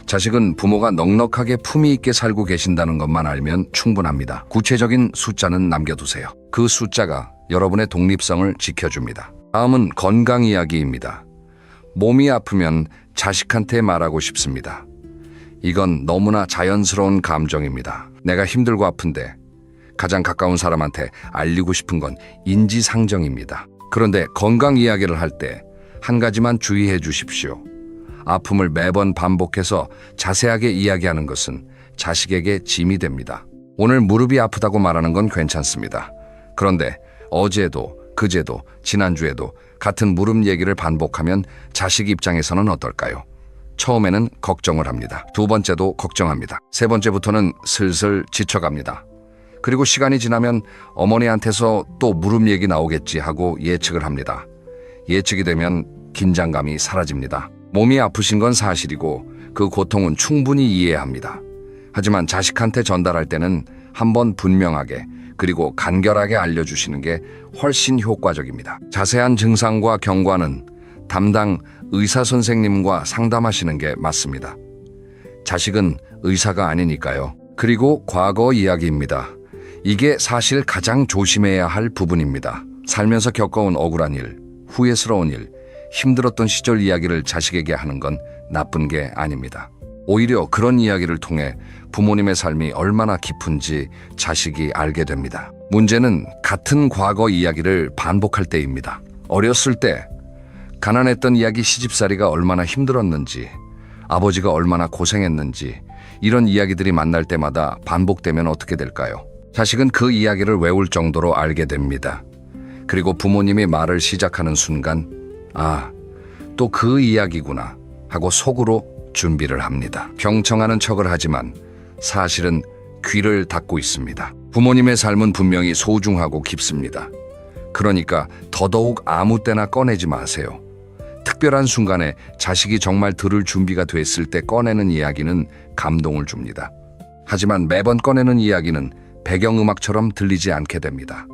A: 자식은 부모가 넉넉하게 품위 있게 살고 계신다는 것만 알면 충분합니다. 구체적인 숫자는 남겨두세요. 그 숫자가 여러분의 독립성을 지켜줍니다. 다음은 건강 이야기입니다. 몸이 아프면 자식한테 말하고 싶습니다. 이건 너무나 자연스러운 감정입니다. 내가 힘들고 아픈데 가장 가까운 사람한테 알리고 싶은 건 인지상정입니다. 그런데 건강 이야기를 할 때 한 가지만 주의해 주십시오. 아픔을 매번 반복해서 자세하게 이야기하는 것은 자식에게 짐이 됩니다. 오늘 무릎이 아프다고 말하는 건 괜찮습니다. 그런데 어제도, 그제도, 지난주에도 같은 무릎 얘기를 반복하면 자식 입장에서는 어떨까요? 처음에는 걱정을 합니다. 두 번째도 걱정합니다. 세 번째부터는 슬슬 지쳐갑니다. 그리고 시간이 지나면 어머니한테서 또 무릎 얘기 나오겠지 하고 예측을 합니다. 예측이 되면 긴장감이 사라집니다. 몸이 아프신 건 사실이고 그 고통은 충분히 이해합니다. 하지만 자식한테 전달할 때는 한번 분명하게 그리고 간결하게 알려주시는 게 훨씬 효과적입니다. 자세한 증상과 경과는 담당 의사 선생님과 상담하시는 게 맞습니다. 자식은 의사가 아니니까요. 그리고 과거 이야기입니다. 이게 사실 가장 조심해야 할 부분입니다. 살면서 겪어온 억울한 일, 후회스러운 일, 힘들었던 시절 이야기를 자식에게 하는 건 나쁜 게 아닙니다. 오히려 그런 이야기를 통해 부모님의 삶이 얼마나 깊은지 자식이 알게 됩니다. 문제는 같은 과거 이야기를 반복할 때입니다. 어렸을 때 가난했던 이야기, 시집살이가 얼마나 힘들었는지, 아버지가 얼마나 고생했는지 이런 이야기들이 만날 때마다 반복되면 어떻게 될까요? 자식은 그 이야기를 외울 정도로 알게 됩니다. 그리고 부모님이 말을 시작하는 순간 아, 또 그 이야기구나 하고 속으로 준비를 합니다. 경청하는 척을 하지만 사실은 귀를 닫고 있습니다. 부모님의 삶은 분명히 소중하고 깊습니다. 그러니까 더더욱 아무 때나 꺼내지 마세요. 특별한 순간에 자식이 정말 들을 준비가 됐을 때 꺼내는 이야기는 감동을 줍니다. 하지만 매번 꺼내는 이야기는 배경음악처럼 들리지 않게 됩니다.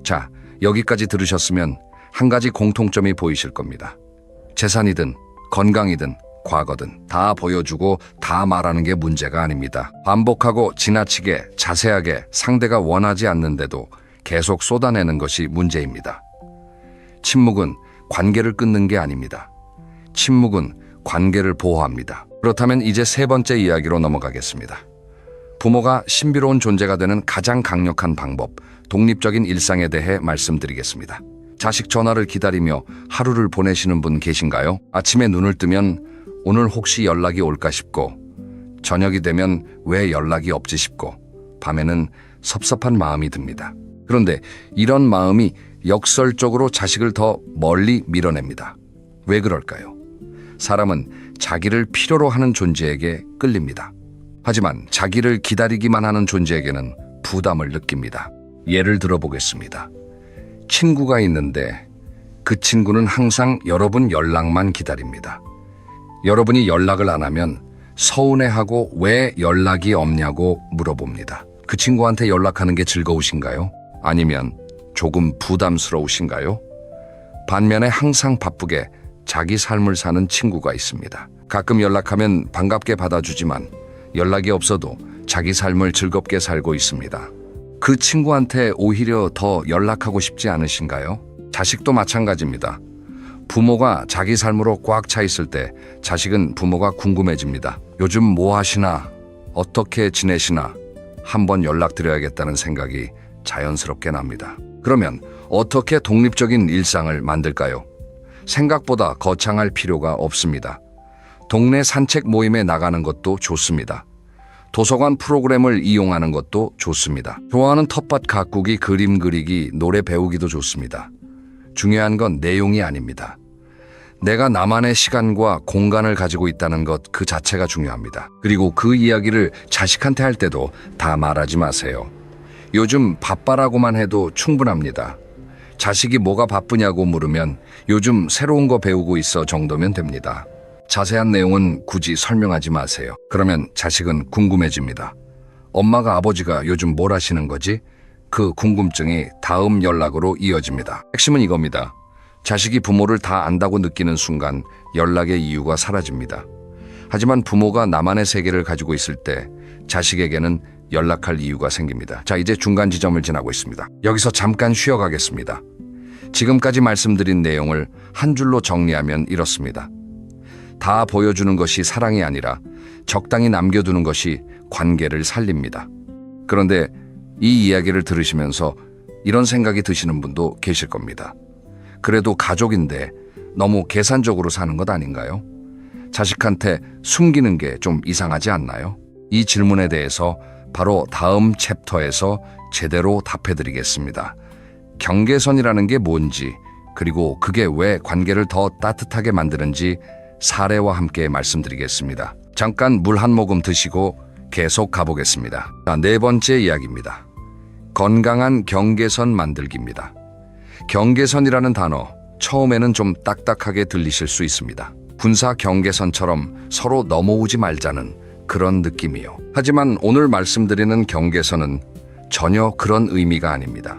A: 자, 여기까지 들으셨으면 한 가지 공통점이 보이실 겁니다. 재산이든 건강이든 과거든 다 보여주고 다 말하는 게 문제가 아닙니다. 반복하고 지나치게 자세하게 상대가 원하지 않는데도 계속 쏟아내는 것이 문제입니다. 침묵은 관계를 끊는 게 아닙니다. 침묵은 관계를 보호합니다. 그렇다면 이제 세 번째 이야기로 넘어가겠습니다. 부모가 신비로운 존재가 되는 가장 강력한 방법, 독립적인 일상에 대해 말씀드리겠습니다. 자식 전화를 기다리며 하루를 보내시는 분 계신가요? 아침에 눈을 뜨면 오늘 혹시 연락이 올까 싶고, 저녁이 되면 왜 연락이 없지 싶고, 밤에는 섭섭한 마음이 듭니다. 그런데 이런 마음이 역설적으로 자식을 더 멀리 밀어냅니다. 왜 그럴까요? 사람은 자기를 필요로 하는 존재에게 끌립니다. 하지만 자기를 기다리기만 하는 존재에게는 부담을 느낍니다. 예를 들어보겠습니다. 친구가 있는데 그 친구는 항상 여러분 연락만 기다립니다. 여러분이 연락을 안 하면 서운해하고 왜 연락이 없냐고 물어봅니다. 그 친구한테 연락하는 게 즐거우신가요? 아니면 조금 부담스러우신가요? 반면에 항상 바쁘게 자기 삶을 사는 친구가 있습니다. 가끔 연락하면 반갑게 받아주지만 연락이 없어도 자기 삶을 즐겁게 살고 있습니다. 그 친구한테 오히려 더 연락하고 싶지 않으신가요? 자식도 마찬가지입니다. 부모가 자기 삶으로 꽉 차 있을 때 자식은 부모가 궁금해집니다. 요즘 뭐 하시나? 어떻게 지내시나? 한번 연락드려야겠다는 생각이 자연스럽게 납니다. 그러면 어떻게 독립적인 일상을 만들까요? 생각보다 거창할 필요가 없습니다. 동네 산책 모임에 나가는 것도 좋습니다. 도서관 프로그램을 이용하는 것도 좋습니다. 좋아하는 텃밭 가꾸기, 그림 그리기, 노래 배우기도 좋습니다. 중요한 건 내용이 아닙니다. 내가 나만의 시간과 공간을 가지고 있다는 것 그 자체가 중요합니다. 그리고 그 이야기를 자식한테 할 때도 다 말하지 마세요. 요즘 바빠라고만 해도 충분합니다. 자식이 뭐가 바쁘냐고 물으면 요즘 새로운 거 배우고 있어 정도면 됩니다. 자세한 내용은 굳이 설명하지 마세요. 그러면 자식은 궁금해집니다. 엄마가 아버지가 요즘 뭘 하시는 거지? 그 궁금증이 다음 연락으로 이어집니다. 핵심은 이겁니다. 자식이 부모를 다 안다고 느끼는 순간 연락의 이유가 사라집니다. 하지만 부모가 나만의 세계를 가지고 있을 때 자식에게는 연락할 이유가 생깁니다. 자, 이제 중간 지점을 지나고 있습니다. 여기서 잠깐 쉬어가겠습니다. 지금까지 말씀드린 내용을 한 줄로 정리하면 이렇습니다. 다 보여주는 것이 사랑이 아니라 적당히 남겨두는 것이 관계를 살립니다. 그런데 이 이야기를 들으시면서 이런 생각이 드시는 분도 계실 겁니다. 그래도 가족인데 너무 계산적으로 사는 것 아닌가요? 자식한테 숨기는 게 좀 이상하지 않나요? 이 질문에 대해서 바로 다음 챕터에서 제대로 답해드리겠습니다. 경계선이라는 게 뭔지, 그리고 그게 왜 관계를 더 따뜻하게 만드는지 사례와 함께 말씀드리겠습니다. 잠깐 물 한 모금 드시고 계속 가보겠습니다. 자, 네 번째 이야기입니다. 건강한 경계선 만들기입니다. 경계선이라는 단어, 처음에는 좀 딱딱하게 들리실 수 있습니다. 군사 경계선처럼 서로 넘어오지 말자는 그런 느낌이요. 하지만 오늘 말씀드리는 경계선은 전혀 그런 의미가 아닙니다.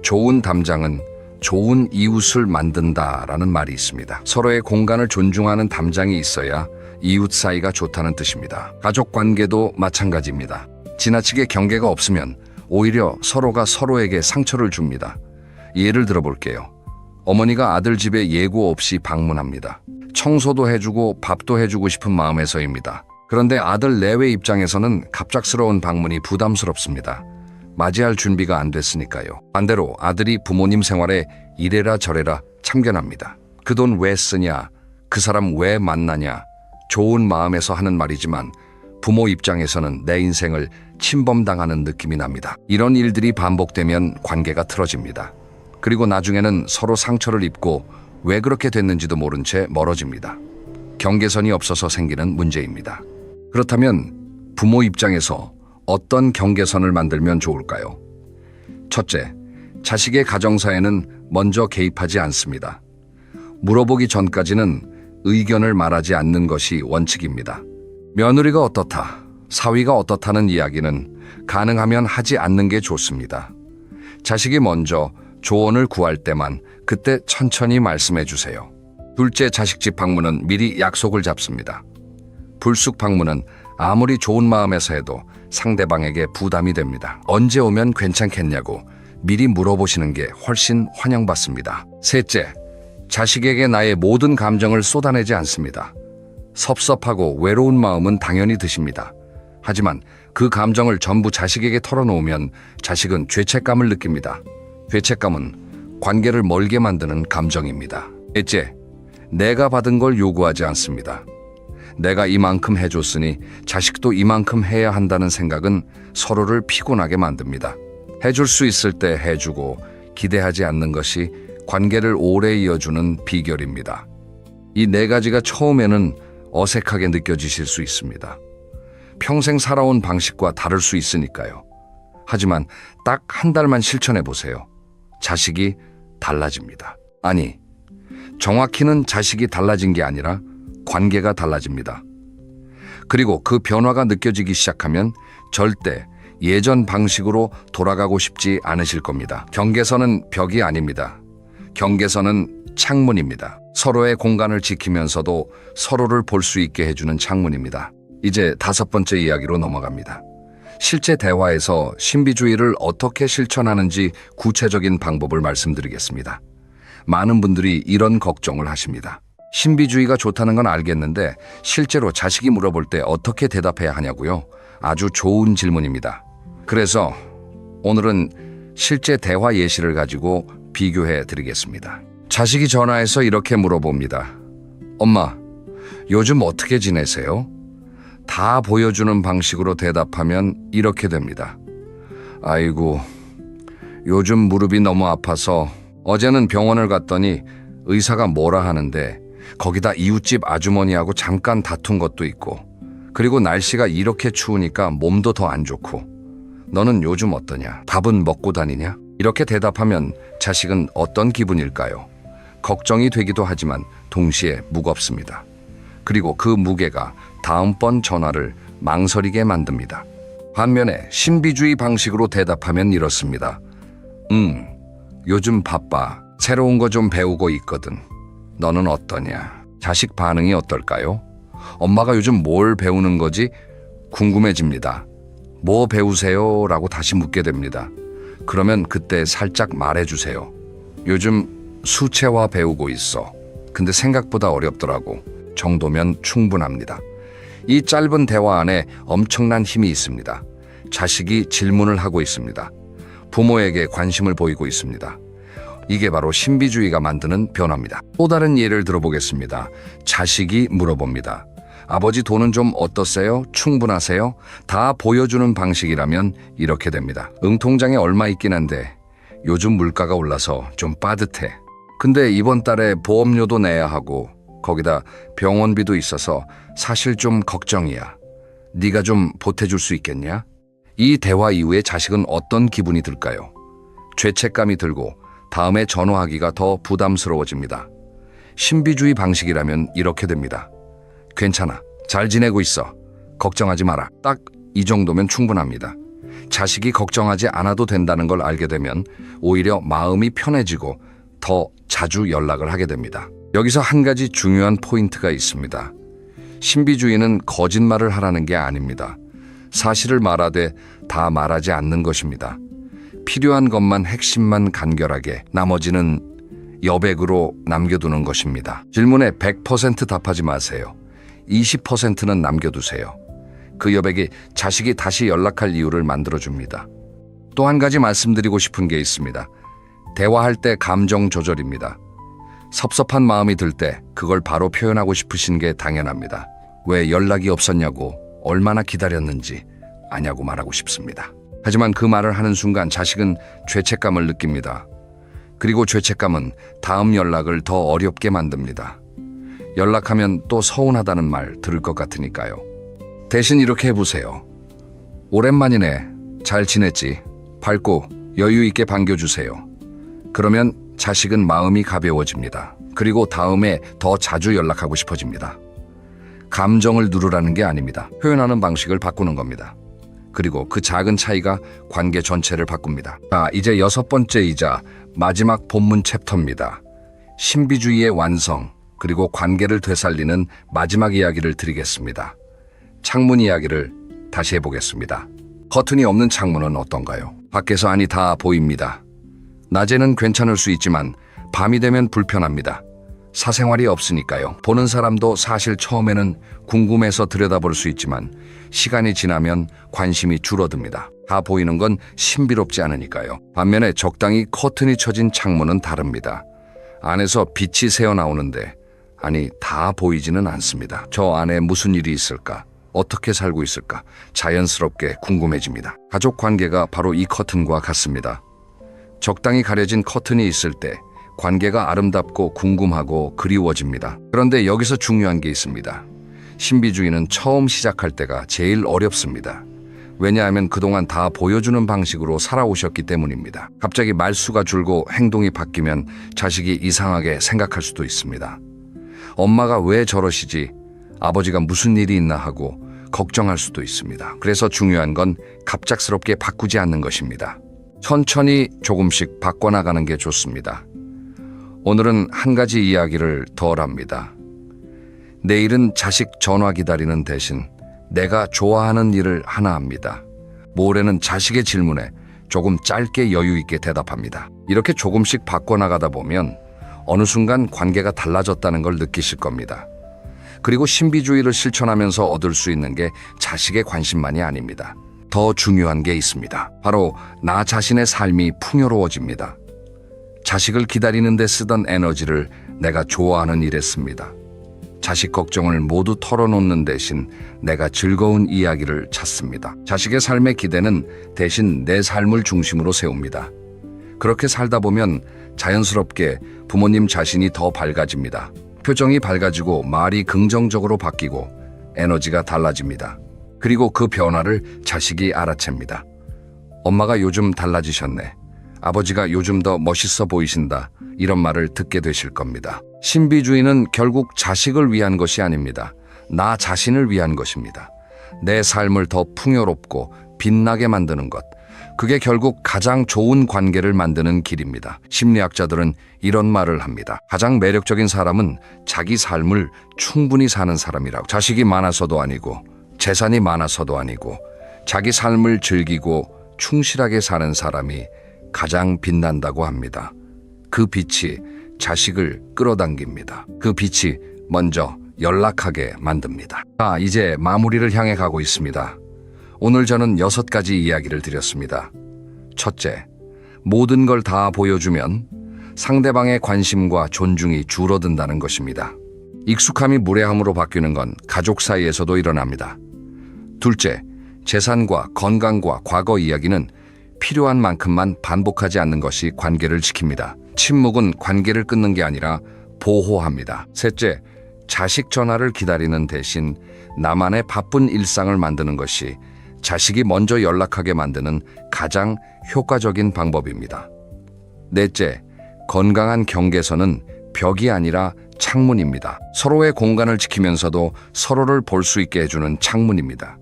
A: 좋은 담장은 좋은 이웃을 만든다라는 말이 있습니다. 서로의 공간을 존중하는 담장이 있어야 이웃 사이가 좋다는 뜻입니다. 가족 관계도 마찬가지입니다. 지나치게 경계가 없으면 오히려 서로가 서로에게 상처를 줍니다. 예를 들어볼게요. 어머니가 아들 집에 예고 없이 방문합니다. 청소도 해주고 밥도 해주고 싶은 마음에서입니다. 그런데 아들 내외 입장에서는 갑작스러운 방문이 부담스럽습니다. 맞이할 준비가 안 됐으니까요. 반대로 아들이 부모님 생활에 이래라 저래라 참견합니다. 그 돈 왜 쓰냐? 그 사람 왜 만나냐? 좋은 마음에서 하는 말이지만 부모 입장에서는 내 인생을 침범당하는 느낌이 납니다. 이런 일들이 반복되면 관계가 틀어집니다. 그리고 나중에는 서로 상처를 입고 왜 그렇게 됐는지도 모른 채 멀어집니다. 경계선이 없어서 생기는 문제입니다. 그렇다면 부모 입장에서 어떤 경계선을 만들면 좋을까요? 첫째, 자식의 가정사에는 먼저 개입하지 않습니다. 물어보기 전까지는 의견을 말하지 않는 것이 원칙입니다. 며느리가 어떻다, 사위가 어떻다는 이야기는 가능하면 하지 않는 게 좋습니다. 자식이 먼저 조언을 구할 때만 그때 천천히 말씀해 주세요. 둘째, 자식 집 방문은 미리 약속을 잡습니다. 불쑥 방문은 아무리 좋은 마음에서 해도 상대방에게 부담이 됩니다. 언제 오면 괜찮겠냐고 미리 물어보시는 게 훨씬 환영받습니다. 셋째, 자식에게 나의 모든 감정을 쏟아내지 않습니다. 섭섭하고 외로운 마음은 당연히 드십니다. 하지만 그 감정을 전부 자식에게 털어놓으면 자식은 죄책감을 느낍니다. 죄책감은 관계를 멀게 만드는 감정입니다. 넷째, 내가 받은 걸 요구하지 않습니다. 내가 이만큼 해줬으니 자식도 이만큼 해야 한다는 생각은 서로를 피곤하게 만듭니다. 해줄 수 있을 때 해주고 기대하지 않는 것이 관계를 오래 이어주는 비결입니다. 이 네 가지가 처음에는 어색하게 느껴지실 수 있습니다. 평생 살아온 방식과 다를 수 있으니까요. 하지만 딱 한 달만 실천해 보세요. 자식이 달라집니다. 아니, 정확히는 자식이 달라진 게 아니라 관계가 달라집니다. 그리고 그 변화가 느껴지기 시작하면 절대 예전 방식으로 돌아가고 싶지 않으실 겁니다. 경계선은 벽이 아닙니다. 경계선은 창문입니다. 서로의 공간을 지키면서도 서로를 볼 수 있게 해주는 창문입니다. 이제 다섯 번째 이야기로 넘어갑니다. 실제 대화에서 신비주의를 어떻게 실천하는지 구체적인 방법을 말씀드리겠습니다. 많은 분들이 이런 걱정을 하십니다. 신비주의가 좋다는 건 알겠는데 실제로 자식이 물어볼 때 어떻게 대답해야 하냐고요? 아주 좋은 질문입니다. 그래서 오늘은 실제 대화 예시를 가지고 비교해 드리겠습니다. 자식이 전화해서 이렇게 물어봅니다. 엄마, 요즘 어떻게 지내세요? 다 보여주는 방식으로 대답하면 이렇게 됩니다. 아이고, 요즘 무릎이 너무 아파서 어제는 병원을 갔더니 의사가 뭐라 하는데 거기다 이웃집 아주머니하고 잠깐 다툰 것도 있고 그리고 날씨가 이렇게 추우니까 몸도 더 안 좋고 너는 요즘 어떠냐? 밥은 먹고 다니냐? 이렇게 대답하면 자식은 어떤 기분일까요? 걱정이 되기도 하지만 동시에 무겁습니다. 그리고 그 무게가 다음번 전화를 망설이게 만듭니다. 반면에 신비주의 방식으로 대답하면 이렇습니다. 요즘 바빠. 새로운 거 좀 배우고 있거든. 너는 어떠냐? 자식 반응이 어떨까요? 엄마가 요즘 뭘 배우는 거지? 궁금해집니다. 뭐 배우세요? 라고 다시 묻게 됩니다. 그러면 그때 살짝 말해주세요. 요즘 수채화 배우고 있어. 근데 생각보다 어렵더라고. 정도면 충분합니다. 이 짧은 대화 안에 엄청난 힘이 있습니다. 자식이 질문을 하고 있습니다. 부모에게 관심을 보이고 있습니다. 이게 바로 신비주의가 만드는 변화입니다. 또 다른 예를 들어보겠습니다. 자식이 물어봅니다. 아버지 돈은 좀 어떠세요? 충분하세요? 다 보여주는 방식이라면 이렇게 됩니다. 통장에 얼마 있긴 한데 요즘 물가가 올라서 좀 빠듯해. 근데 이번 달에 보험료도 내야 하고 거기다 병원비도 있어서 사실 좀 걱정이야. 네가 좀 보태줄 수 있겠냐? 이 대화 이후에 자식은 어떤 기분이 들까요? 죄책감이 들고 다음에 전화하기가 더 부담스러워집니다. 신비주의 방식이라면 이렇게 됩니다. 괜찮아. 잘 지내고 있어. 걱정하지 마라. 딱 이 정도면 충분합니다. 자식이 걱정하지 않아도 된다는 걸 알게 되면 오히려 마음이 편해지고 더 자주 연락을 하게 됩니다. 여기서 한 가지 중요한 포인트가 있습니다. 신비주의는 거짓말을 하라는 게 아닙니다. 사실을 말하되 다 말하지 않는 것입니다. 필요한 것만 핵심만 간결하게 나머지는 여백으로 남겨두는 것입니다. 질문에 100% 답하지 마세요. 20%는 남겨두세요. 그 여백이 자식이 다시 연락할 이유를 만들어줍니다. 또 한 가지 말씀드리고 싶은 게 있습니다. 대화할 때 감정 조절입니다. 섭섭한 마음이 들 때 그걸 바로 표현하고 싶으신 게 당연합니다. 왜 연락이 없었냐고, 얼마나 기다렸는지 아냐고 말하고 싶습니다. 하지만 그 말을 하는 순간 자식은 죄책감을 느낍니다. 그리고 죄책감은 다음 연락을 더 어렵게 만듭니다. 연락하면 또 서운하다는 말 들을 것 같으니까요. 대신 이렇게 해보세요. 오랜만이네. 잘 지냈지? 밝고 여유 있게 반겨주세요. 그러면 자식은 마음이 가벼워집니다. 그리고 다음에 더 자주 연락하고 싶어집니다. 감정을 누르라는 게 아닙니다. 표현하는 방식을 바꾸는 겁니다. 그리고 그 작은 차이가 관계 전체를 바꿉니다. 자, 이제 6번째이자 마지막 본문 챕터입니다. 신비주의의 완성, 그리고 관계를 되살리는 마지막 이야기를 드리겠습니다. 창문 이야기를 다시 해보겠습니다. 커튼이 없는 창문은 어떤가요? 밖에서 안이 다 보입니다. 낮에는 괜찮을 수 있지만 밤이 되면 불편합니다. 사생활이 없으니까요. 보는 사람도 사실 처음에는 궁금해서 들여다볼 수 있지만 시간이 지나면 관심이 줄어듭니다. 다 보이는 건 신비롭지 않으니까요. 반면에 적당히 커튼이 쳐진 창문은 다릅니다. 안에서 빛이 새어나오는데 아니 다 보이지는 않습니다. 저 안에 무슨 일이 있을까? 어떻게 살고 있을까? 자연스럽게 궁금해집니다. 가족 관계가 바로 이 커튼과 같습니다. 적당히 가려진 커튼이 있을 때 관계가 아름답고 궁금하고 그리워집니다. 그런데 여기서 중요한 게 있습니다. 신비주의는 처음 시작할 때가 제일 어렵습니다. 왜냐하면 그동안 다 보여주는 방식으로 살아오셨기 때문입니다. 갑자기 말수가 줄고 행동이 바뀌면 자식이 이상하게 생각할 수도 있습니다. 엄마가 왜 저러시지? 아버지가 무슨 일이 있나 하고 걱정할 수도 있습니다. 그래서 중요한 건 갑작스럽게 바꾸지 않는 것입니다. 천천히 조금씩 바꿔나가는 게 좋습니다. 오늘은 한 가지 이야기를 덜 합니다. 내일은 자식 전화 기다리는 대신 내가 좋아하는 일을 하나 합니다. 모레는 자식의 질문에 조금 짧게 여유 있게 대답합니다. 이렇게 조금씩 바꿔나가다 보면 어느 순간 관계가 달라졌다는 걸 느끼실 겁니다. 그리고 신비주의를 실천하면서 얻을 수 있는 게 자식의 관심만이 아닙니다. 더 중요한 게 있습니다. 바로 나 자신의 삶이 풍요로워집니다. 자식을 기다리는 데 쓰던 에너지를 내가 좋아하는 일에 씁니다. 자식 걱정을 모두 털어놓는 대신 내가 즐거운 이야기를 찾습니다. 자식의 삶의 기대는 대신 내 삶을 중심으로 세웁니다. 그렇게 살다 보면 자연스럽게 부모님 자신이 더 밝아집니다. 표정이 밝아지고 말이 긍정적으로 바뀌고 에너지가 달라집니다. 그리고 그 변화를 자식이 알아챕니다. 엄마가 요즘 달라지셨네. 아버지가 요즘 더 멋있어 보이신다. 이런 말을 듣게 되실 겁니다. 신비주의는 결국 자식을 위한 것이 아닙니다. 나 자신을 위한 것입니다. 내 삶을 더 풍요롭고 빛나게 만드는 것. 그게 결국 가장 좋은 관계를 만드는 길입니다. 심리학자들은 이런 말을 합니다. 가장 매력적인 사람은 자기 삶을 충분히 사는 사람이라고. 자식이 많아서도 아니고 재산이 많아서도 아니고 자기 삶을 즐기고 충실하게 사는 사람이 가장 빛난다고 합니다. 그 빛이 자식을 끌어당깁니다. 그 빛이 먼저 연락하게 만듭니다. 이제 마무리를 향해 가고 있습니다. 오늘 저는 6가지 이야기를 드렸습니다. 첫째, 모든 걸 다 보여주면 상대방의 관심과 존중이 줄어든다는 것입니다. 익숙함이 무례함으로 바뀌는 건 가족 사이에서도 일어납니다. 둘째, 재산과 건강과 과거 이야기는 필요한 만큼만 반복하지 않는 것이 관계를 지킵니다. 침묵은 관계를 끊는 게 아니라 보호합니다. 셋째, 자식 전화를 기다리는 대신 나만의 바쁜 일상을 만드는 것이 자식이 먼저 연락하게 만드는 가장 효과적인 방법입니다. 넷째, 건강한 경계선은 벽이 아니라 창문입니다. 서로의 공간을 지키면서도 서로를 볼 수 있게 해주는 창문입니다.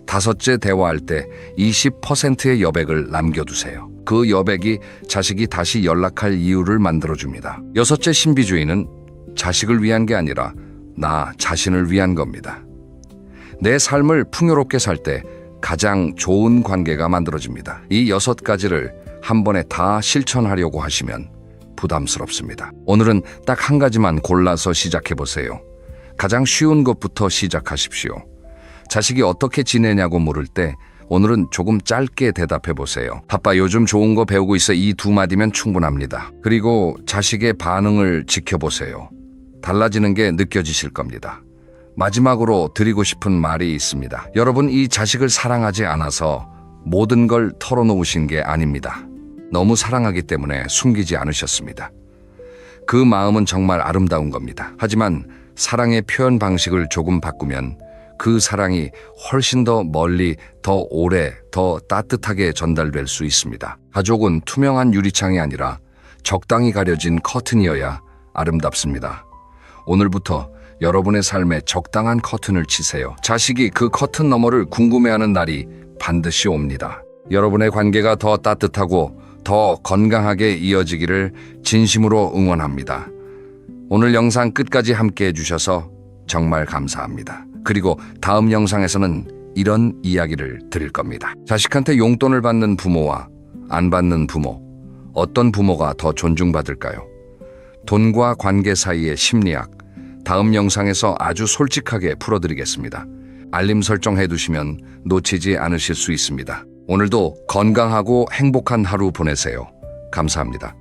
A: 다섯째, 대화할 때 20%의 여백을 남겨두세요. 그 여백이 자식이 다시 연락할 이유를 만들어줍니다. 여섯째, 신비주의는 자식을 위한 게 아니라 나 자신을 위한 겁니다. 내 삶을 풍요롭게 살 때 가장 좋은 관계가 만들어집니다. 이 6가지를 한 번에 다 실천하려고 하시면 부담스럽습니다. 오늘은 딱 한 가지만 골라서 시작해 보세요. 가장 쉬운 것부터 시작하십시오. 자식이 어떻게 지내냐고 물을 때 오늘은 조금 짧게 대답해 보세요. 아빠 요즘 좋은 거 배우고 있어. 이 2마디면 충분합니다. 그리고 자식의 반응을 지켜보세요. 달라지는 게 느껴지실 겁니다. 마지막으로 드리고 싶은 말이 있습니다. 여러분, 이 자식을 사랑하지 않아서 모든 걸 털어놓으신 게 아닙니다. 너무 사랑하기 때문에 숨기지 않으셨습니다. 그 마음은 정말 아름다운 겁니다. 하지만 사랑의 표현 방식을 조금 바꾸면 그 사랑이 훨씬 더 멀리, 더 오래, 더 따뜻하게 전달될 수 있습니다. 가족은 투명한 유리창이 아니라 적당히 가려진 커튼이어야 아름답습니다. 오늘부터 여러분의 삶에 적당한 커튼을 치세요. 자식이 그 커튼 너머를 궁금해하는 날이 반드시 옵니다. 여러분의 관계가 더 따뜻하고 더 건강하게 이어지기를 진심으로 응원합니다. 오늘 영상 끝까지 함께 해주셔서 정말 감사합니다. 그리고 다음 영상에서는 이런 이야기를 드릴 겁니다. 자식한테 용돈을 받는 부모와 안 받는 부모, 어떤 부모가 더 존중받을까요? 돈과 관계 사이의 심리학, 다음 영상에서 아주 솔직하게 풀어드리겠습니다. 알림 설정해 두시면 놓치지 않으실 수 있습니다. 오늘도 건강하고 행복한 하루 보내세요. 감사합니다.